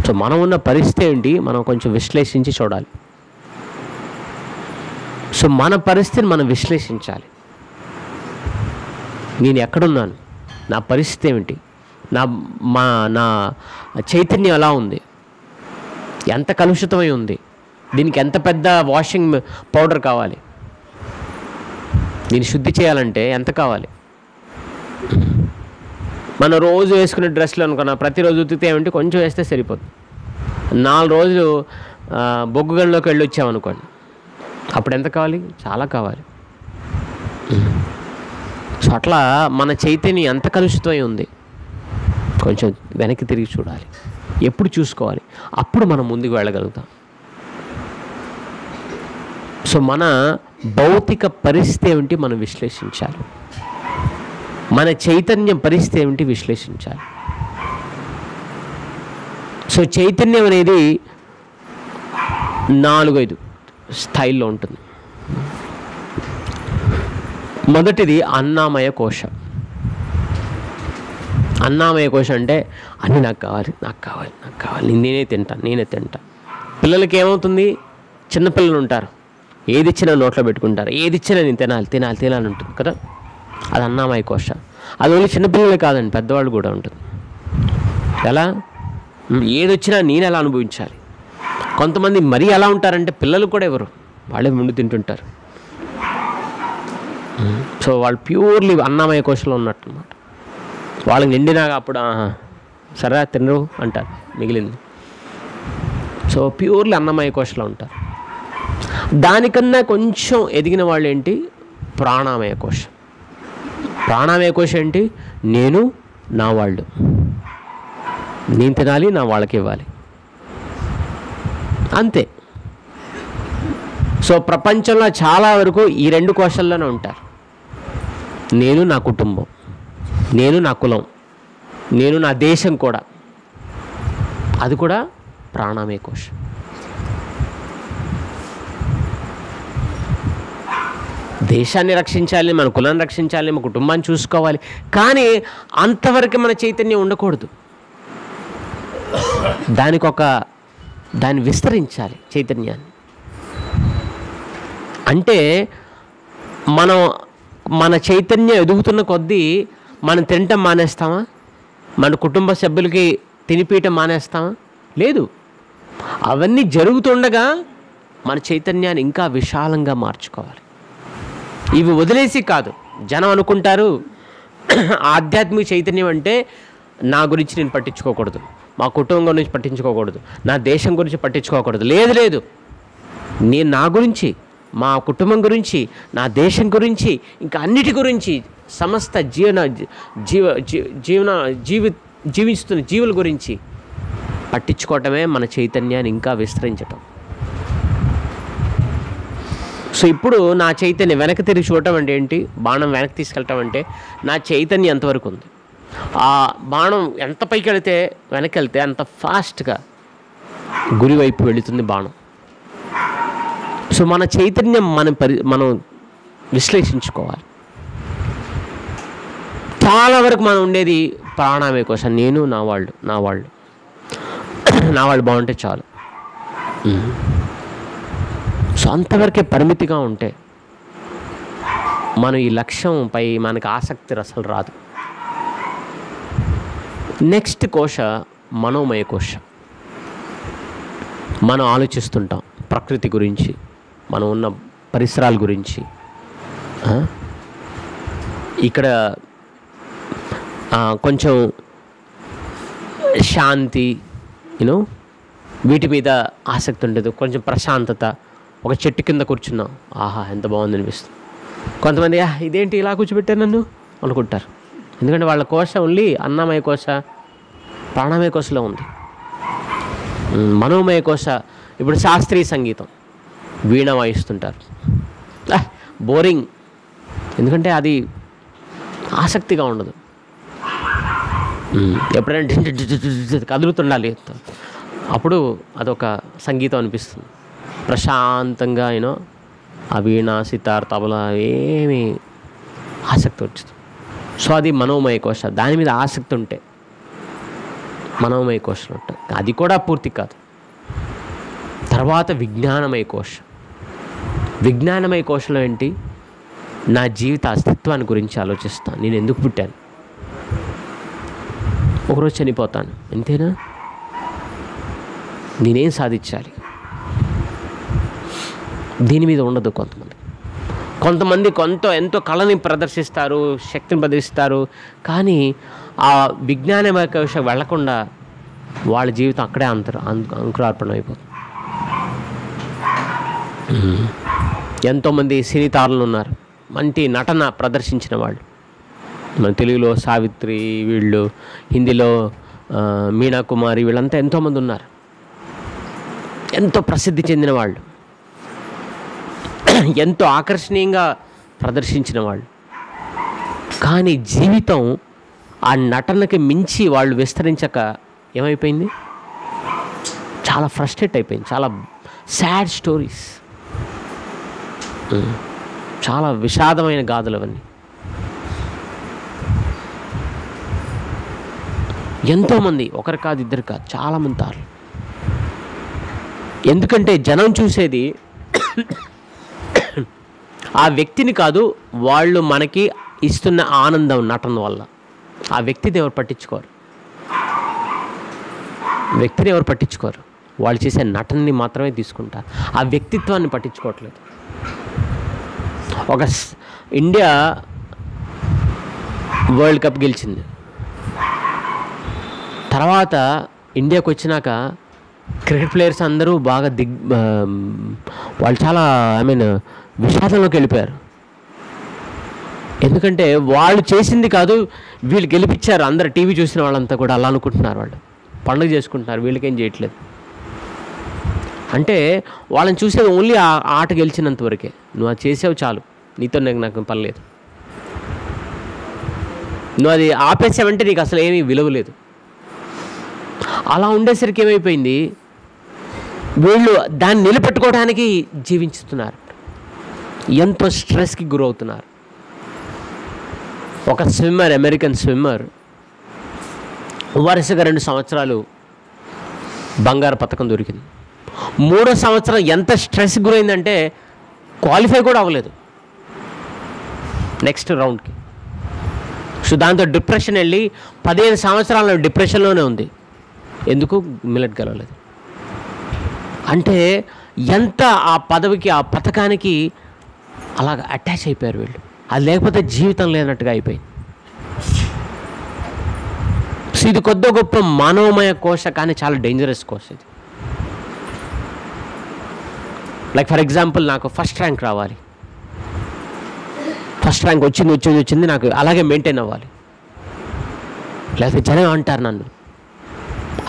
సో మనం ఉన్న పరిస్థితి ఏంటి మనం కొంచెం విశ్లేషించి చూడాలి. సో మన పరిస్థితిని మనం విశ్లేషించాలి. నేను ఎక్కడున్నాను, నా పరిస్థితి ఏమిటి, నా చైతన్యం ఎలా ఉంది, ఎంత కలుషితమై ఉంది, దీనికి ఎంత పెద్ద వాషింగ్ పౌడర్ కావాలి, దీన్ని శుద్ధి చేయాలంటే ఎంత కావాలి? మనం రోజు వేసుకునే డ్రెస్సులు అనుకున్నా ప్రతిరోజు ఉతికితే ఏమంటే కొంచెం వేస్తే సరిపోతుంది. 4 రోజులు బొగ్గు గనిలోకి వెళ్ళి వచ్చామనుకోండి, అప్పుడు ఎంత కావాలి? చాలా కావాలి. సో అట్లా మన చైతన్యం ఎంత కలుషితమై ఉంది కొంచెం వెనక్కి తిరిగి చూడాలి. ఎప్పుడు చూసుకోవాలి? అప్పుడు మనం ముందుకు వెళ్ళగలుగుతాం. సో మన భౌతిక పరిస్థితి ఏమిటి మనం విశ్లేషించాలి, మన చైతన్యం పరిస్థితి ఏమిటి విశ్లేషించాలి. సో చైతన్యం అనేది 4-5 స్థాయిల్లో ఉంటుంది. మొదటిది అన్నామయ కోశ. అన్నామయ కోశ అంటే అన్నీ నాకు కావాలి, నేనే తింటా. పిల్లలకి ఏమవుతుంది? చిన్నపిల్లలు ఉంటారు, ఏది ఇచ్చినా నోట్లో పెట్టుకుంటారు, ఏది ఇచ్చినా నేను తినాలి ఉంటుంది కదా, అది అన్నామయ కోశ. అది ఓన్లీ చిన్నపిల్లలే కాదండి, పెద్దవాళ్ళు కూడా ఉంటుంది. ఎలా? ఏది వచ్చినా నేను ఎలా అనుభవించాలి. కొంతమంది మరీ ఎలా ఉంటారంటే పిల్లలు కూడా ఎవరు వాళ్ళే ముందు తింటుంటారు. సో వాళ్ళు ప్యూర్లీ అన్నమయ కోశంలో ఉన్నట్టు అన్నమాట. వాళ్ళకి నిండినాక అప్పుడు సరే తినరు అంటారు మిగిలింది. సో ప్యూర్లీ అన్నమయ కోశంలో ఉంటారు. దానికన్నా కొంచెం ఎదిగిన వాళ్ళు ఏంటి? ప్రాణామయ కోశం. ప్రాణామయ కోశం ఏంటి? నేను నా వాళ్ళు, నేను తినాలి, నా వాళ్ళకి ఇవ్వాలి, అంతే. సో ప్రపంచంలో చాలా వరకు ఈ 2 కోశాల్లోనే ఉంటారు. నేను నా కుటుంబం, నేను నా కులం, నేను నా దేశం కూడా, అది కూడా ప్రాణామయ కోశం. దేశాన్ని రక్షించాలి, మన కులాన్ని రక్షించాలి, మన కుటుంబాన్ని చూసుకోవాలి, కానీ అంతవరకు మన చైతన్యం ఉండకూడదు. దాన్ని విస్తరించాలి చైతన్యాన్ని. అంటే మనం మన చైతన్యం ఎదుగుతున్న కొద్దీ మనం తినటం మానేస్తామా? మన కుటుంబ సభ్యులకి తినిపీయటం మానేస్తామా? లేదు. అవన్నీ జరుగుతుండగా మన చైతన్యాన్ని ఇంకా విశాలంగా మార్చుకోవాలి. ఇవి వదిలేసి కాదు. జనం అనుకుంటారు ఆధ్యాత్మిక చైతన్యం అంటే నా గురించి నేను పట్టించుకోకూడదు, మా కుటుంబం గురించి పట్టించుకోకూడదు, నా దేశం గురించి పట్టించుకోకూడదు. లేదు లేదు, నేను నా గురించి, మా కుటుంబం గురించి, నా దేశం గురించి, ఇంకా అన్నిటి గురించి, సమస్త జీవిస్తున్న జీవుల గురించి పట్టించుకోవటమే మన చైతన్యాన్ని ఇంకా విస్తరించటం. సో ఇప్పుడు నా చైతన్యం వెనక్కి తిరిగి చూడటం అంటే ఏంటి? బాణం వెనక్కి తీసుకెళ్ళటం అంటే నా చైతన్యం ఎంతవరకు ఉంది. ఆ బాణం ఎంత పైకి వెనక్కి వెళ్తే అంత ఫాస్ట్గా గురి వైపు వెళుతుంది బాణం. సో మన చైతన్యం మనం విశ్లేషించుకోవాలి. చాలా వరకు మనం ఉండేది ప్రాణామే కోసం. నేను నా వాళ్ళు బాగుంటే చాలు. సో అంతవరకే పరిమితిగా ఉంటే మనం ఈ లక్ష్యంపై మనకు ఆసక్తి అసలు రాదు. నెక్స్ట్ కోశ మనోమయ కోశ. మనం ఆలోచిస్తుంటాం ప్రకృతి గురించి, మనం ఉన్న పరిసరాల గురించి. ఇక్కడ కొంచెం శాంతి, వీటి మీద ఆసక్తి ఉండదు. కొంచెం ప్రశాంతత, ఒక చెట్టు కింద కూర్చున్నాం, ఆహా ఎంత బాగుంది అనిపిస్తుంది. కొంతమంది ఇదేంటి ఇలా కూర్చోబెట్టారు నన్ను అనుకుంటారు. ఎందుకంటే వాళ్ళ కోశ ఓన్లీ అన్నమయ కోశ, ప్రాణమయ కోశలో ఉంది. మనోమయ కోశ ఇప్పుడు శాస్త్రీయ సంగీతం, వీణ వాయిస్తుంటారు, బోరింగ్. ఎందుకంటే అది ఆసక్తిగా ఉండదు. ఎప్పుడైనా కదులుతుండాలి, అప్పుడు అదొక సంగీతం అనిపిస్తుంది. ప్రశాంతంగా ఆ వీణ, సితార్, తబలా ఏమీ ఆసక్తి వచ్చింది. సో అది మనోమయ కోశ. దాని మీద ఆసక్తి ఉంటే మనోమయ కోశలు ఉంటాయి. అది కూడా పూర్తి కాదు. తర్వాత విజ్ఞానమయ కోశ. విజ్ఞానమయ కోశలో ఏంటి? నా జీవిత అస్తిత్వాన్ని గురించి ఆలోచిస్తాను. నేను ఎందుకు పుట్టాను? ఒకరోజు చనిపోతాను, అంతేనా? నేనేం సాధించాలి? దీని మీద ఉండదు. కొంతమంది ఎంతో కళని ప్రదర్శిస్తారు, శక్తిని ప్రదర్శిస్తారు, కానీ ఆ విజ్ఞానమయ కోశ వెళ్లకుండా వాళ్ళ జీవితం అక్కడే అంకురార్పణం అయిపోతుంది. ఎంతోమంది సినీ తారలు ఉన్నారు, మంచి నటన ప్రదర్శించిన వాళ్ళు. మన తెలుగులో సావిత్రి, వీళ్ళు హిందీలో మీనా కుమారి, వీళ్ళంతా ఎంతోమంది ఉన్నారు, ఎంతో ప్రసిద్ధి చెందిన వాళ్ళు, ఎంతో ఆకర్షణీయంగా ప్రదర్శించిన వాళ్ళు. కానీ జీవితం ఆ నటనకి మించి వాళ్ళు విస్తరించక ఏమైపోయింది? చాలా ఫ్రస్ట్రేట్ అయిపోయింది. చాలా సాడ్ స్టోరీస్, చాలా విషాదమైన గాథలు అవన్నీ. ఎంతోమంది, ఒకరు కాదు, ఇద్దరు కాదు, చాలామంది తారు. ఎందుకంటే జనం చూసేది ఆ వ్యక్తిని కాదు, వాళ్ళు మనకి ఇస్తున్న ఆనందం నటన వల్ల. ఆ వ్యక్తిని ఎవరు పట్టించుకోరు. వాళ్ళు చేసే నటనని మాత్రమే తీసుకుంటారు, ఆ వ్యక్తిత్వాన్ని పట్టించుకోవట్లేదు. ఒక ఇండియా వరల్డ్ కప్ గెలిచింది. తర్వాత ఇండియాకు వచ్చినాక క్రికెట్ ప్లేయర్స్ అందరూ బాగా వాళ్ళు చాలా విషాదంలోకి వెళ్ళిపోయారు. ఎందుకంటే వాళ్ళు చేసింది కాదు, వీళ్ళు గెలిపించారు. అందరు టీవీ చూసిన వాళ్ళంతా కూడా అలా అనుకుంటున్నారు. వాళ్ళు పండుగ చేసుకుంటున్నారు, వీళ్ళకేం చేయట్లేదు. అంటే వాళ్ళని చూసేది ఓన్లీ ఆ ఆట గెలిచినంత వరకే. నువ్వు అది చేసావు చాలు, నీతో నాకు పని లేదు. నువ్వు అది ఆపేసావంటే నీకు అసలు ఏమీ విలువ లేదు. అలా ఉండేసరికి ఏమైపోయింది, వీళ్ళు దాన్ని నిలబెట్టుకోవడానికి జీవించుతున్నారు, ఎంతో స్ట్రెస్కి గురవుతున్నారు. ఒక స్విమ్మర్, అమెరికన్ స్విమ్మర్ వరుసగా 2 సంవత్సరాలు బంగారు పథకం దొరికింది. 3వ సంవత్సరం ఎంత స్ట్రెస్ గురైందంటే క్వాలిఫై కూడా అవ్వలేదు. నెక్స్ట్ రౌండ్కి. సో దాంతో డిప్రెషన్ వెళ్ళి 15 సంవత్సరాల డిప్రెషన్లోనే ఉంది. ఎందుకు? మిల్లెట్ గెలవలేదు. అంటే ఎంత ఆ పదవికి, ఆ పథకానికి అలాగ అటాచ్ అయిపోయారు వీళ్ళు. అది లేకపోతే జీవితం లేనట్టుగా అయిపోయింది. సో ఇది కొద్ది గొప్ప మనోమయ కోశ, కానీ చాలా డేంజరస్ కోశ ఇది. లైక్ ఫర్ ఎగ్జాంపుల్, నాకు ఫస్ట్ ర్యాంక్ రావాలి, ఫస్ట్ ర్యాంక్ వచ్చింది, నాకు అలాగే మెయింటైన్ అవ్వాలి. లేకపోతే జనం అంటారు నన్ను,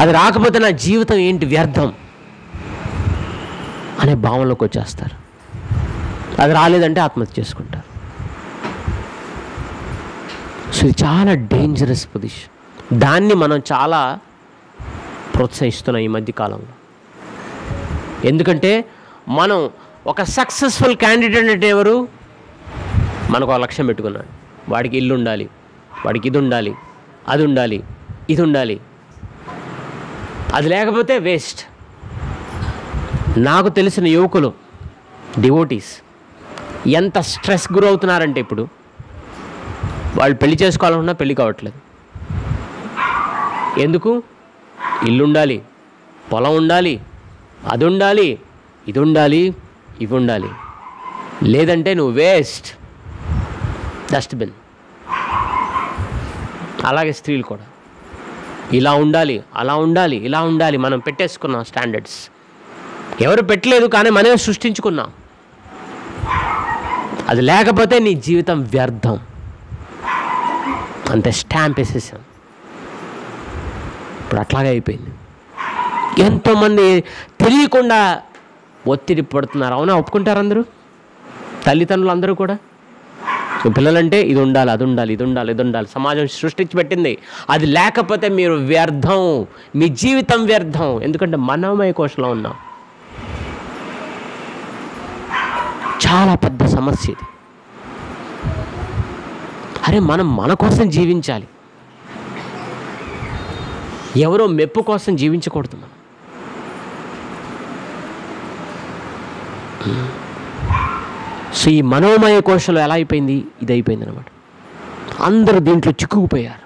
అది రాకపోతే నా జీవితం ఏంటి, వ్యర్థం అనే భావనలోకి వచ్చేస్తారు. అది రాలేదంటే ఆత్మహత్య చేసుకుంటారు. సో ఇది చాలా డేంజరస్ పొజిషన్. దాన్ని మనం చాలా ప్రోత్సహిస్తున్నాం ఈ మధ్యకాలంలో. ఎందుకంటే మనం ఒక సక్సెస్ఫుల్ క్యాండిడేట్ అంటే ఎవరు? మనకు ఒక లక్ష్యం పెట్టుకున్నాడు, వాడికి ఇల్లు ఉండాలి, వాడికి ఇది ఉండాలి, అది ఉండాలి, ఇది ఉండాలి, అది లేకపోతే వేస్ట్. నాకు తెలిసిన యువకులు, డివోటీస్ ఎంత స్ట్రెస్ గురవుతున్నారంటే ఇప్పుడు వాళ్ళు పెళ్లి చేసుకోవాలనుకున్నా పెళ్లి కావట్లేదు. ఎందుకు? ఇల్లు ఉండాలి, పొలం ఉండాలి, అది ఉండాలి, ఇది ఉండాలి, ఇవి ఉండాలి, లేదంటే నువ్వు వేస్ట్, డస్ట్బిన్. అలాగే స్త్రీలు కూడా ఇలా ఉండాలి, అలా ఉండాలి, ఇలా ఉండాలి. మనం పెట్టేసుకున్నాం స్టాండర్డ్స్. ఎవరు పెట్టలేదు, కానీ మనమే సృష్టించుకున్నాం. అది లేకపోతే నీ జీవితం వ్యర్థం, అంతే స్టాంప్ వేసేసాం. ఇప్పుడు అట్లాగే అయిపోయింది. ఎంతోమంది తెలియకుండా ఒత్తిడి పడుతున్నారు. అవునా? ఒప్పుకుంటారు అందరూ, తల్లిదండ్రులు అందరూ కూడా. పిల్లలంటే ఇది ఉండాలి, అది ఉండాలి, ఇది ఉండాలి, ఇది ఉండాలి. సమాజం సృష్టించి పెట్టింది. అది లేకపోతే మీరు వ్యర్థం, మీ జీవితం వ్యర్థం. ఎందుకంటే మనోమయ కోశంలో ఉన్నాం. చాలా పెద్ద సమస్య ఇది. అరే మనం మన కోసం జీవించాలి, ఎవరో మెప్పు కోసం జీవించకూడదు మనం. సో ఈ మనోమయ కోశంలో ఎలా అయిపోయింది? ఇది అయిపోయింది అనమాట. అందరూ దీంట్లో చిక్కుకుపోయారు.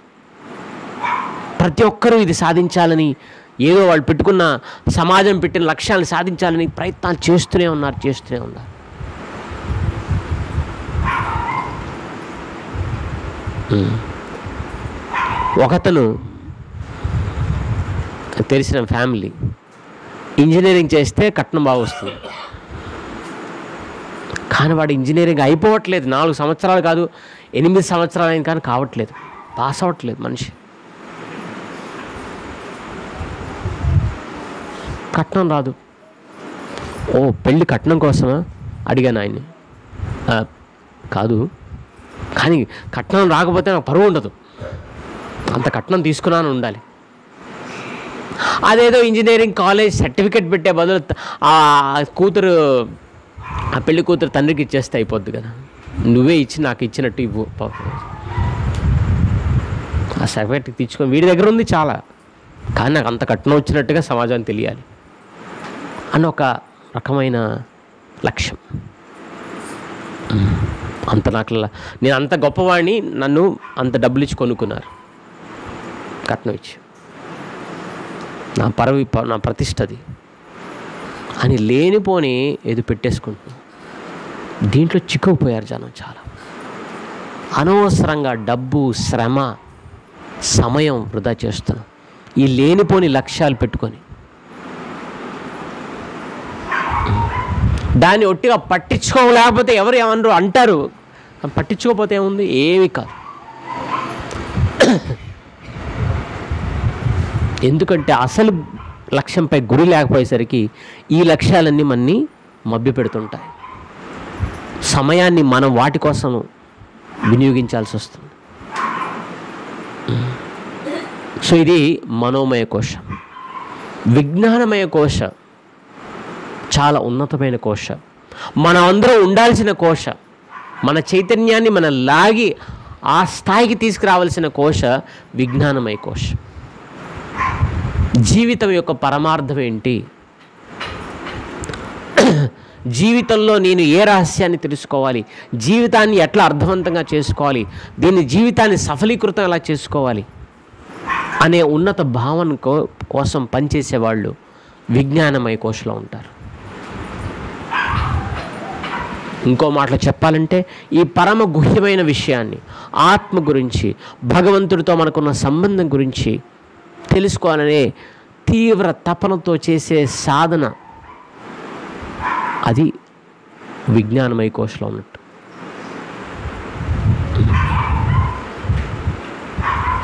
ప్రతి ఒక్కరూ ఇది సాధించాలని, ఏదో వాళ్ళు పెట్టుకున్న, సమాజం పెట్టిన లక్ష్యాలను సాధించాలని ప్రయత్నాలు చేస్తూనే ఉన్నారు. ఒకతను తెలిసిన ఫ్యామిలీ ఇంజనీరింగ్ చేస్తే కట్నం బాగా వస్తుంది, కానీ వాడు ఇంజనీరింగ్ అయిపోవట్లేదు. 4 సంవత్సరాలు కాదు, 8 సంవత్సరాలు అయిన కానీ కావట్లేదు, పాస్ అవ్వట్లేదు మనిషి. కట్నం రాదు. ఓ పెళ్ళి కట్నం కోసమా అడిగాను ఆయన్ని. కాదు, కానీ కట్నం రాకపోతే నాకు పరువు ఉండదు, అంత కట్నం తీసుకున్నాను ఉండాలి. అదేదో ఇంజనీరింగ్ కాలేజ్ సర్టిఫికెట్ పెట్టే బదులు ఆ పెళ్లి కూతురు తండ్రికి ఇచ్చేస్తే అయిపోద్ది కదా, నువ్వే ఇచ్చి నాకు ఇచ్చినట్టు ఇవ్వు. ఆ సర్టిఫికెట్ తెచ్చుకొని వీడి దగ్గర ఉంది చాలా, కానీ నాకు అంత కట్నం వచ్చినట్టుగా సమాజానికి తెలియాలి అన్న ఒక రకమైన లక్ష్యం. నేను అంత గొప్పవాడిని, నన్ను అంత డబ్బులు ఇచ్చి కొనుక్కున్నారు, కట్నం ఇచ్చి, నా పరవి, నా ప్రతిష్టది అని లేనిపోని ఏదో పెట్టేసుకుంటున్నాను. దీంట్లో చిక్కుకుపోయారు జనం చాలా. అనవసరంగా డబ్బు, శ్రమ, సమయం వృధా చేస్తున్నాం ఈ లేనిపోని లక్ష్యాలు పెట్టుకొని. దాన్ని ఒట్టిగా పట్టించుకోలేకపోతే ఎవరు ఏమన్నారు అంటారు, పట్టించుకోకపోతే ఏముంది, ఏమీ కాదు. ఎందుకంటే అసలు లక్ష్యంపై గురి లేకపోయేసరికి ఈ లక్ష్యాలన్నీ మనని మభ్య పెడుతుంటాయి. సమయాన్ని మనం వాటి కోసం వినియోగించాల్సి వస్తుంది. సో ఇది మనోమయ కోశ. విజ్ఞానమయ కోశ చాలా ఉన్నతమైన కోశ, మనం అందరం ఉండాల్సిన కోశ, మన చైతన్యాన్ని మనం లాగి ఆ స్థాయికి తీసుకురావాల్సిన కోశ విజ్ఞానమయ కోశ. జీవితం యొక్క పరమార్థం ఏంటి? జీవితంలో నేను ఏ రహస్యాన్ని తెలుసుకోవాలి, జీవితాన్ని ఎట్లా అర్థవంతంగా చేసుకోవాలి, దీని జీవితాన్ని సఫలీకృతం ఎలా చేసుకోవాలి అనే ఉన్నత భావన కోసం పనిచేసేవాళ్ళు విజ్ఞానమయ కోశలో ఉంటారు. ఇంకో మాటలో చెప్పాలంటే ఈ పరమ గుహ్యమైన విషయాన్ని, ఆత్మ గురించి, భగవంతుడితో మనకున్న సంబంధం గురించి తెలుసుకోవాలనే తీవ్ర తపనతో చేసే సాధన అది విజ్ఞానమయ కోశలో ఉన్నట్టు.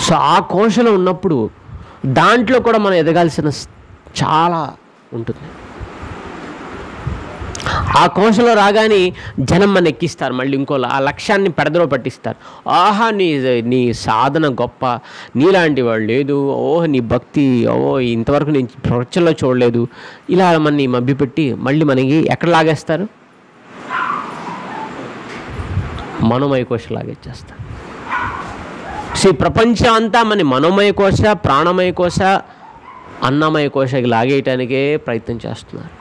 సో ఆ కోశలో ఉన్నప్పుడు దాంట్లో కూడా మనం ఎదగాల్సిన చాలా ఉంటుంది. ఆ కోశలో రాగానే జనం మన ఎక్కిస్తారు, మళ్ళీ ఇంకోలా ఆ లక్ష్యాన్ని పెడదలో పట్టిస్తారు. ఆహా నీ సాధన గొప్ప, నీలాంటి వాడు లేదు, ఓహ్ నీ భక్తి, ఇంతవరకు నేను ప్రపంచంలో చూడలేదు, ఇలా మనని మభ్యపెట్టి మళ్ళీ మనకి ఎక్కడ లాగేస్తారు, మనోమయ కోశ లాగేచ్చేస్తారు. సో ఈ ప్రపంచం అంతా మన మనోమయ కోశ, ప్రాణమయ కోశ, అన్నమయ కోశకి లాగేయటానికే ప్రయత్నం చేస్తున్నారు.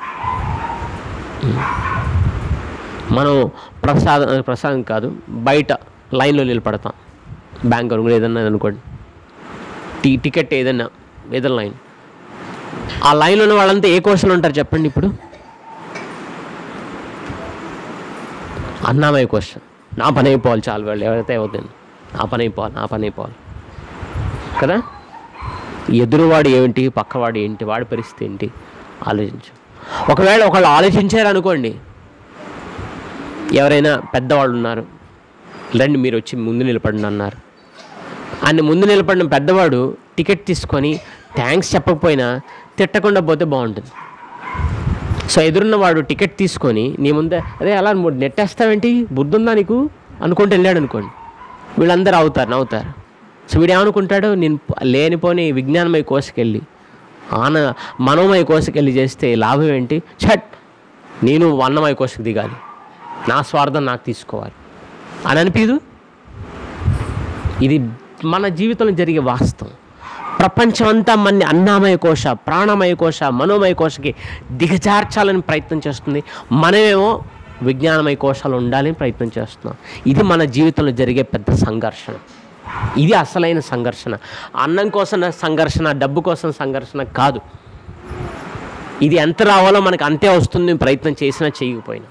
మనం ప్రసాదం కాదు, బయట లైన్లో నిలబడతాం, బ్యాంక్ ఏదన్నా అనుకోండి, టికెట్ ఏదైనా లైన్, ఆ లైన్లో ఉన్న వాళ్ళంతా ఏ కోశంలో ఉంటారు చెప్పండి? ఇప్పుడు అన్నమయ కోశ. నా పని అయిపోవాలి చాలు, వాళ్ళు ఎవరైతే అవుతుంది నా పని అయిపోవాలి కదా. ఎదురువాడు ఏమిటి, పక్కవాడు ఏంటి, వాడి పరిస్థితి ఏంటి ఆలోచించు. ఒకవేళ ఒకళ్ళు ఆలోచించారనుకోండి, ఎవరైనా పెద్దవాళ్ళు ఉన్నారు, రండి మీరు వచ్చి ముందు నిలబడండి అన్నారు. అన్ని ముందు నిలబడిన పెద్దవాడు టికెట్ తీసుకొని థ్యాంక్స్ చెప్పకపోయినా తిట్టకుండా పోతే బాగుంటుంది. సో ఎదురున్న వాడు టికెట్ తీసుకొని నీ ముందే అదే అలా నెట్టేస్తావేంటి, బుద్ధి ఉందా నీకు అనుకుంటూ వెళ్ళాడు అనుకోండి, వీళ్ళందరూ నవ్వుతారు. సో వీడు ఏమనుకుంటాడు, నేను లేనిపోని విజ్ఞానమయ కోశకెళ్ళి మనోమయ కోశకెళ్ళి చేస్తే లాభం ఏంటి, ఛట్ నేను అన్నమయ కోశకు దిగాలి, నా స్వార్థం నాకు తీసుకోవాలి అని అనిపించదు. ఇది మన జీవితంలో జరిగే వాస్తవం. ప్రపంచం అంతా మన అన్నమయ కోశ, ప్రాణమయ కోశ, మనోమయ కోశకి దిగజార్చాలని ప్రయత్నం చేస్తుంది. మనమేమో విజ్ఞానమయ కోశాలు ఉండాలని ప్రయత్నం చేస్తున్నాం. ఇది మన జీవితంలో జరిగే పెద్ద సంఘర్షణ. ఇది అసలైన సంఘర్షణ. అన్నం కోసం సంఘర్షణ, డబ్బు కోసం సంఘర్షణ కాదు. ఇది ఎంత రావాలో మనకు అంతే వస్తుంది, ప్రయత్నం చేసినా చేయకపోయినా.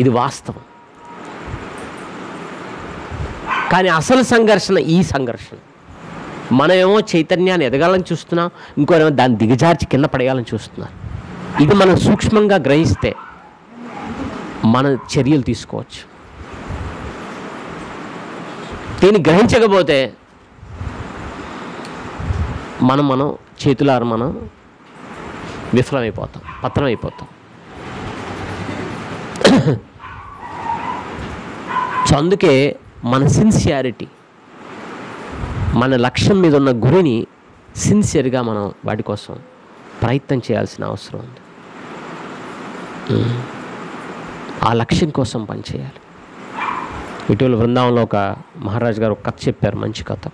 ఇది వాస్తవం. కానీ అసలు సంఘర్షణ ఈ సంఘర్షణ. మనమేమో చైతన్యాన్ని ఎదగాలని చూస్తున్నాం, ఇంకోరేమో దాన్ని దిగజార్చి కింద పడేయాలని చూస్తున్నారు. ఇది మనం సూక్ష్మంగా గ్రహిస్తే మన చర్యలు తీసుకోవచ్చు. దీన్ని గ్రహించకపోతే మనం చేతులారు మనం విఫలమైపోతాం, పతనమైపోతాం. సో అందుకే మన సిన్సియారిటీ, మన లక్ష్యం మీద ఉన్న గురిని సిన్సియర్గా మనం వాటి కోసం ప్రయత్నం చేయాల్సిన అవసరం ఉంది. ఆ లక్ష్యం కోసం పనిచేయాలి. ఇటీవల బృందావనంలో ఒక మహారాజు గారు ఒక కథ చెప్పారు, మంచి కథ.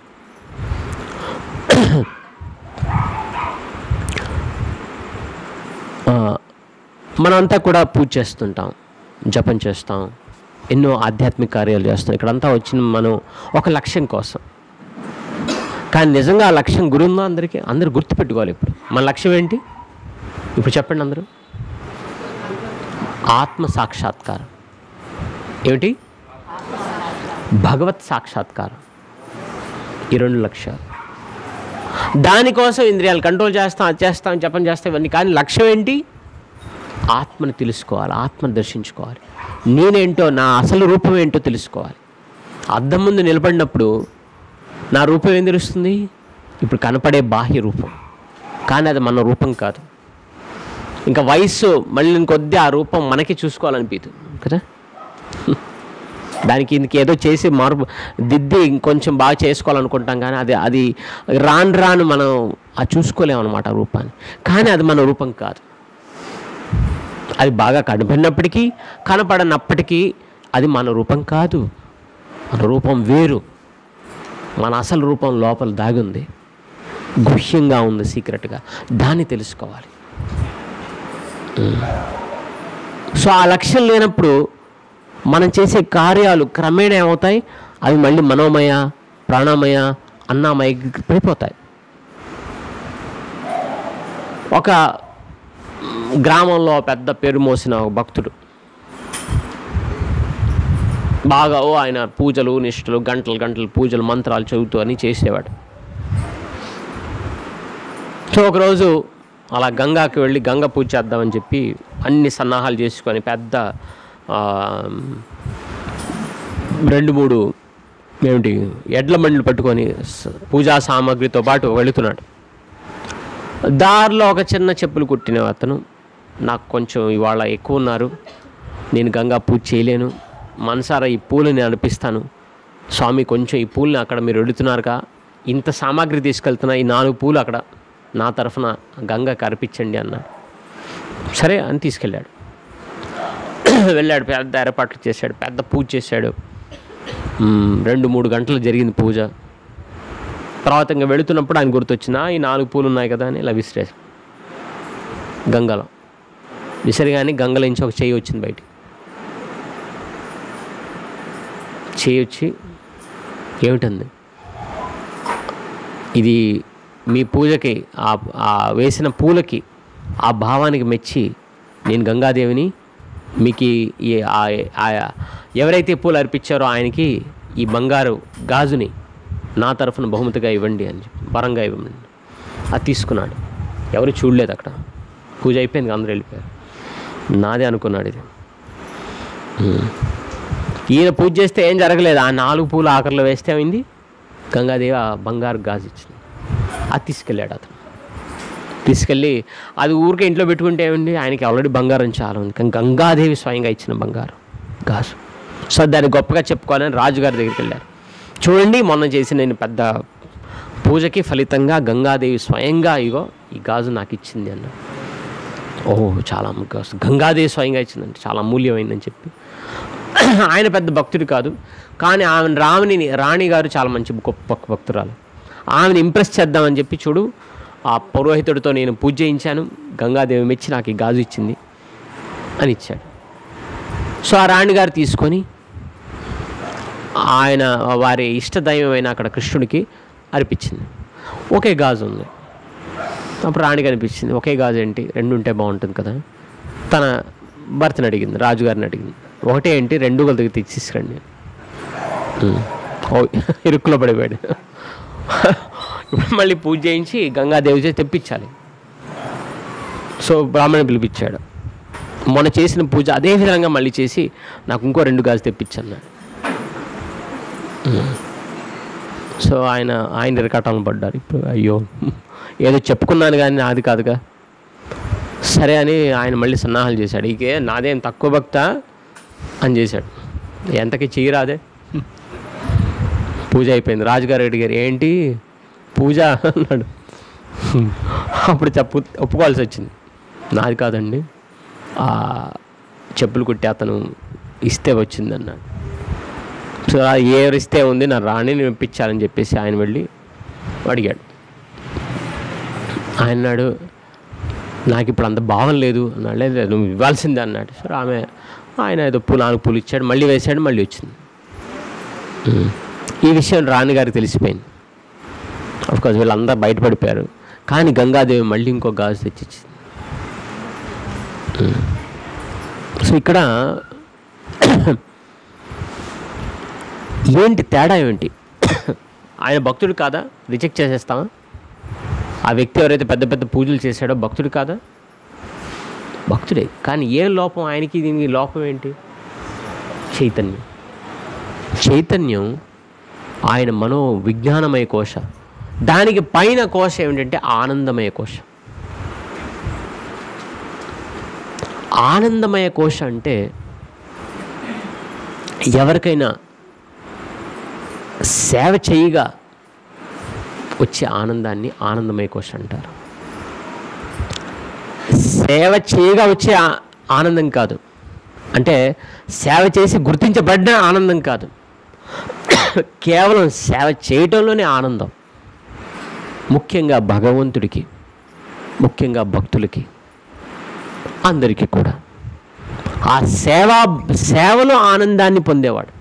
మనమంతా కూడా పూజ చేస్తుంటాం, జపం చేస్తాం, ఎన్నో ఆధ్యాత్మిక కార్యాలు చేస్తాం. ఇక్కడంతా వచ్చిన మనం ఒక లక్ష్యం కోసం. కానీ నిజంగా ఆ లక్ష్యం గురి ఉందా అందరికీ? అందరూ గుర్తుపెట్టుకోవాలి. ఇప్పుడు మన లక్ష్యం ఏంటి ఇప్పుడు చెప్పండి అందరూ? ఆత్మ సాక్షాత్కారం. ఏమిటి? భగవత్ సాక్షాత్కారం. ఈ 2 లక్ష్యాలు. దానికోసం ఇంద్రియాలు కంట్రోల్ చేస్తాం, అది చేస్తాం, జపం చేస్తాం, ఇవన్నీ. కానీ లక్ష్యం ఏంటి? ఆత్మను తెలుసుకోవాలి, ఆత్మను దర్శించుకోవాలి. నేనేంటో, నా అసలు రూపం ఏంటో తెలుసుకోవాలి. అద్దం ముందు నిలబడినప్పుడు నా రూపం ఏం తెలుస్తుంది? ఇప్పుడు కనపడే బాహ్య రూపం, కానీ అది మన రూపం కాదు. ఇంకా వయస్సు మళ్ళీ కొద్ది ఆ రూపం మనకి చూసుకోవాలనిపిస్తుంది కదా. దానికి ఇంకేదో చేసి మార్పు దిద్ది ఇంకొంచెం బాగా చేసుకోవాలనుకుంటాం, కానీ అది రాను మనం అది చూసుకోలేమన్నమాట ఆ రూపాన్ని. కానీ అది మన రూపం కాదు. అది బాగా కనపడినప్పటికీ కనపడనప్పటికీ అది మన రూపం కాదు. మన రూపం వేరు. మన అసలు రూపం లోపల దాగి ఉంది, గుహ్యంగా ఉంది, సీక్రెట్గా. దాన్ని తెలుసుకోవాలి. సో ఆ లక్ష్యం లేనప్పుడు మనం చేసే కార్యాలు క్రమేణా ఏమవుతాయి, అవి మళ్ళీ మనోమయ, ప్రాణమయ, అన్నమయ పడిపోతాయి. ఒక గ్రామంలో పెద్ద పేరు మోసిన ఒక భక్తుడు బాగా ఆయన పూజలు నిష్ఠలు గంటలు గంటలు పూజలు మంత్రాలు చదువుతూ అని చేసేవాడు. సో ఒకరోజు అలా గంగాకి వెళ్ళి గంగ పూజ చేద్దామని చెప్పి అన్ని సన్నాహాలు చేసుకొని పెద్ద 2-3 ఎడ్ల బండ్లు పట్టుకొని పూజా సామాగ్రితో పాటు వెళుతున్నాడు. దారిలో ఒక చిన్న చెప్పులు కుట్టిన అతను, నాకు కొంచెం ఇవాళ ఎక్కువ ఉన్నారు, నేను గంగా పూజ చేయలేను, మనసారా ఈ పూలని అనిపిస్తాను, స్వామి కొంచెం ఈ పూలని అక్కడ మీరు వెళుతున్నారుగా, ఇంత సామాగ్రి తీసుకెళ్తున్నా, ఈ 4 పూలు అక్కడ నా తరఫున గంగకి అర్పించండి అన్నాడు. సరే అని తీసుకెళ్ళాడు. వెళ్ళాడు, పెద్ద ఏర్పాట్లు చేశాడు, పెద్ద పూజ చేశాడు. 2-3 గంటలు జరిగింది పూజ. తర్వాత ఇంకా వెళుతున్నప్పుడు ఆయన గుర్తొచ్చింది, ఈ 4 పూలు ఉన్నాయి కదా అని ఇలా విసిరేశాడు గంగలో. విసిరిగానే గంగలో నుంచి ఒక చెయ్యి వచ్చింది బయటికి. చెయ్యి వచ్చి ఏమిటంది, ఇది మీ పూజకి ఆ వేసిన పూలకి ఆ భావానికి మెచ్చి నేను గంగాదేవిని మీకు ఎవరైతే పూలు అర్పించారో ఆయనకి ఈ బంగారు గాజుని నా తరఫున బహుమతిగా ఇవ్వండి అని చెప్పి వరంగా ఇవ్వండి. అది తీసుకున్నాడు. ఎవరు చూడలేదు అక్కడ, పూజ అయిపోయింది, అందరూ వెళ్ళిపోయారు. నాదే అనుకున్నాడు ఇది. ఈయన పూజ చేస్తే ఏం జరగలేదు, ఆ 4 పూలు ఆఖరిలో వేస్తే అయింది, గంగాదేవి ఆ బంగారు గాజు ఇచ్చింది. అది తీసుకెళ్ళాడు అతను. తీసుకెళ్ళి అది ఊరికే ఇంట్లో పెట్టుకుంటే ఏమండి, ఆయనకి ఆల్రెడీ బంగారం చాలా ఉంది, కానీ గంగాదేవి స్వయంగా ఇచ్చిన బంగారు గాజు. సో దాన్ని గొప్పగా చెప్పుకోవాలని రాజుగారి దగ్గరికి వెళ్ళారు. చూడండి, మొన్న చేసిన నేను పెద్ద పూజకి ఫలితంగా గంగాదేవి స్వయంగా ఇగో ఈ గాజు నాకు ఇచ్చింది అన్న. ఓహో, చాలా గంగాదేవి స్వయంగా ఇచ్చిందంటే చాలా అమూల్యమైందని చెప్పి, ఆయన పెద్ద భక్తుడు కాదు, కానీ ఆమె రాణి గారు చాలా మంచి గొప్ప భక్తురాలు. ఆమెను ఇంప్రెస్ చేద్దామని చెప్పి, చూడు ఆ పురోహితుడితో నేను పూజ చేయించాను, గంగాదేవి మెచ్చి నాకు ఈ గాజు ఇచ్చింది అని ఇచ్చాడు. సో ఆ రాణిగారు తీసుకొని ఆయన వారి ఇష్టదైవమైన అక్కడ కృష్ణుడికి అర్పించింది. ఒకే గాజు ఉంది. అప్పుడు రాణికి అనిపించింది, ఒకే గాజు ఏంటి, 2 ఉంటే బాగుంటుంది కదా. తన భర్తని అడిగింది, రాజుగారిని అడిగింది, ఒకటే ఏంటి, 2 దగ్గర తీసుకురండి. ఇరుక్కులో పడిపోయాడు. మళ్ళీ పూజ చేయించి గంగాదేవి చేసి తెప్పించాలి. సో బ్రాహ్మణుని పిలిపించాడు. మొన్న చేసిన పూజ అదే విధంగా మళ్ళీ చేసి నాకు ఇంకో 2 గాజు తెప్పించాను. సో ఆయన ఇరకాటంలో పడ్డారు. ఇప్పుడు అయ్యో ఏదో చెప్పుకున్నాను కానీ నాది కాదుగా. సరే అని ఆయన మళ్ళీ సన్నాహాలు చేశాడు. ఇకే నాదేం తక్కువ భక్త అని చేశాడు. ఎంతకి చేయరాదే. పూజ అయిపోయింది. రాజుగారు అడిగారు, ఏంటి పూజ అన్నాడు. అప్పుడు ఒప్పుకోవాల్సి వచ్చింది, నాది కాదండి, ఆ చెప్పులు కుట్టి అతను ఇస్తే వచ్చింది అన్నాడు. సో ఎవరిస్తే ఉంది, నా రాణిని ఇప్పించాలని చెప్పేసి ఆయన వెళ్ళి అడిగాడు. ఆయన అన్నాడు, నాకు ఇప్పుడు అంత భావం లేదు అన్నాడు. లేదు నువ్వు ఇవ్వాల్సిందే అన్నాడు. సో ఆయన ఏదో 4 పూలు ఇచ్చాడు, మళ్ళీ వేసాడు, మళ్ళీ వచ్చింది. ఈ విషయం రాణిగారికి తెలిసిపోయింది. అఫ్కోర్స్ వీళ్ళందరూ బయటపడిపోయారు. కానీ గంగాదేవి మళ్ళీ ఇంకో గాజు తెచ్చిచ్చింది. సో ఇక్కడ ఏంటి తేడా ఏమిటి? ఆయన భక్తుడు కాదా? రిజెక్ట్ చేసేస్తామా? ఆ వ్యక్తి ఎవరైతే పెద్ద పెద్ద పూజలు చేశాడో భక్తుడు కాదా? భక్తుడే. కానీ ఏ లోపం ఆయనకి, దీనికి లోపం ఏంటి? చైతన్యం ఆయన మనో విజ్ఞానమయ కోశ. దానికి పైన కోశ ఏమిటంటే ఆనందమయ కోశ. ఆనందమయ కోశ అంటే ఎవరికైనా సేవ చేయగా వచ్చే ఆనందాన్ని ఆనందమయ కోశ అంటారు. సేవ చేయగా వచ్చే ఆనందం కాదు, అంటే సేవ చేసి గుర్తించబడ్డ ఆనందం కాదు, కేవలం సేవ చేయటంలోనే ఆనందం. ముఖ్యంగా భగవంతుడికి, ముఖ్యంగా భక్తులకి, అందరికీ కూడా ఆ సేవలో ఆనందాన్ని పొందేవాడు.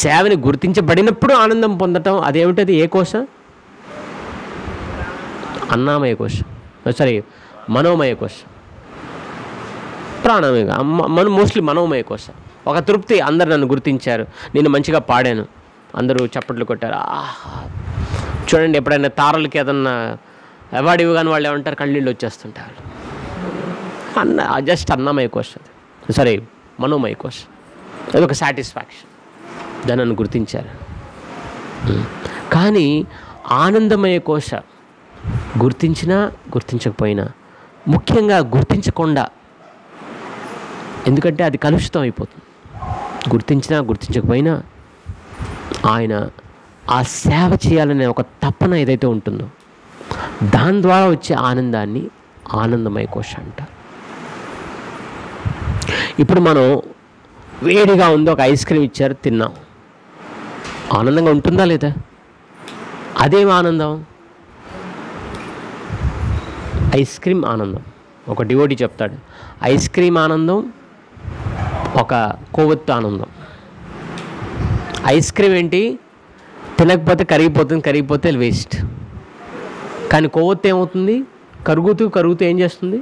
సేవని గుర్తించబడినప్పుడు ఆనందం పొందటం, అదేమిటది? ఏ కోశ? అన్నామయ కోశం, మనోమయ కోశం, ప్రాణమయ, మోస్ట్లీ మనోమయ కోశం. ఒక తృప్తి, అందరు నన్ను గుర్తించారు, నేను మంచిగా పాడాను, అందరూ చప్పట్లు కొట్టారు. చూడండి, ఎప్పుడైనా తారలకి ఏదన్నా అవార్డు ఇవ్వగానే వాళ్ళు ఏమంటారు? కళ్ళీళ్ళు వచ్చేస్తుంటారు. జస్ట్ అన్నమయ కోశం, మనోమయ కోశం. అదొక సాటిస్ఫాక్షన్, దాన్ని నన్ను గుర్తించారు. కానీ ఆనందమయ కోశ గుర్తించినా గుర్తించకపోయినా, ముఖ్యంగా గుర్తించకుండా, ఎందుకంటే అది కలుషితం అయిపోతుంది. గుర్తించినా గుర్తించకపోయినా ఆయన ఆ సేవ చేయాలనే ఒక తపన ఏదైతే ఉంటుందో, దాని ద్వారా వచ్చే ఆనందాన్ని ఆనందమయ కోశ అంటారు. ఇప్పుడు మనం వేడిగా ఉంది, ఒక ఐస్ క్రీమ్ ఇచ్చారు, తిన్నాం, ఆనందంగా ఉంటుందా లేదా? అదేం ఆనందం? ఐస్ క్రీమ్ ఆనందం. ఒక డివోటీ చెప్తాడు, ఐస్ క్రీమ్ ఆనందం ఒక కొవ్వొత్తు ఆనందం. ఐస్ క్రీమ్ ఏంటి? తినకపోతే కరిగిపోతుంది, కరిగిపోతే వేస్ట్. కానీ కొవ్వొత్తు ఏమవుతుంది? కరుగుతూ ఏం చేస్తుంది?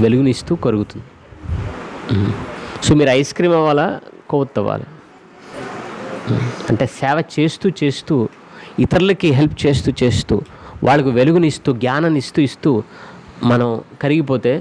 వెలుగునిస్తూ కరుగుతుంది. సో మీరు ఐస్ క్రీమ్ అవ్వాలా, కొవ్వొత్తు అవ్వాలి? అంటే సేవ చేస్తూ ఇతరులకి హెల్ప్ చేస్తూ వాళ్ళకు వెలుగునిస్తూ జ్ఞానాన్ని ఇస్తూ మనం కరిగిపోతే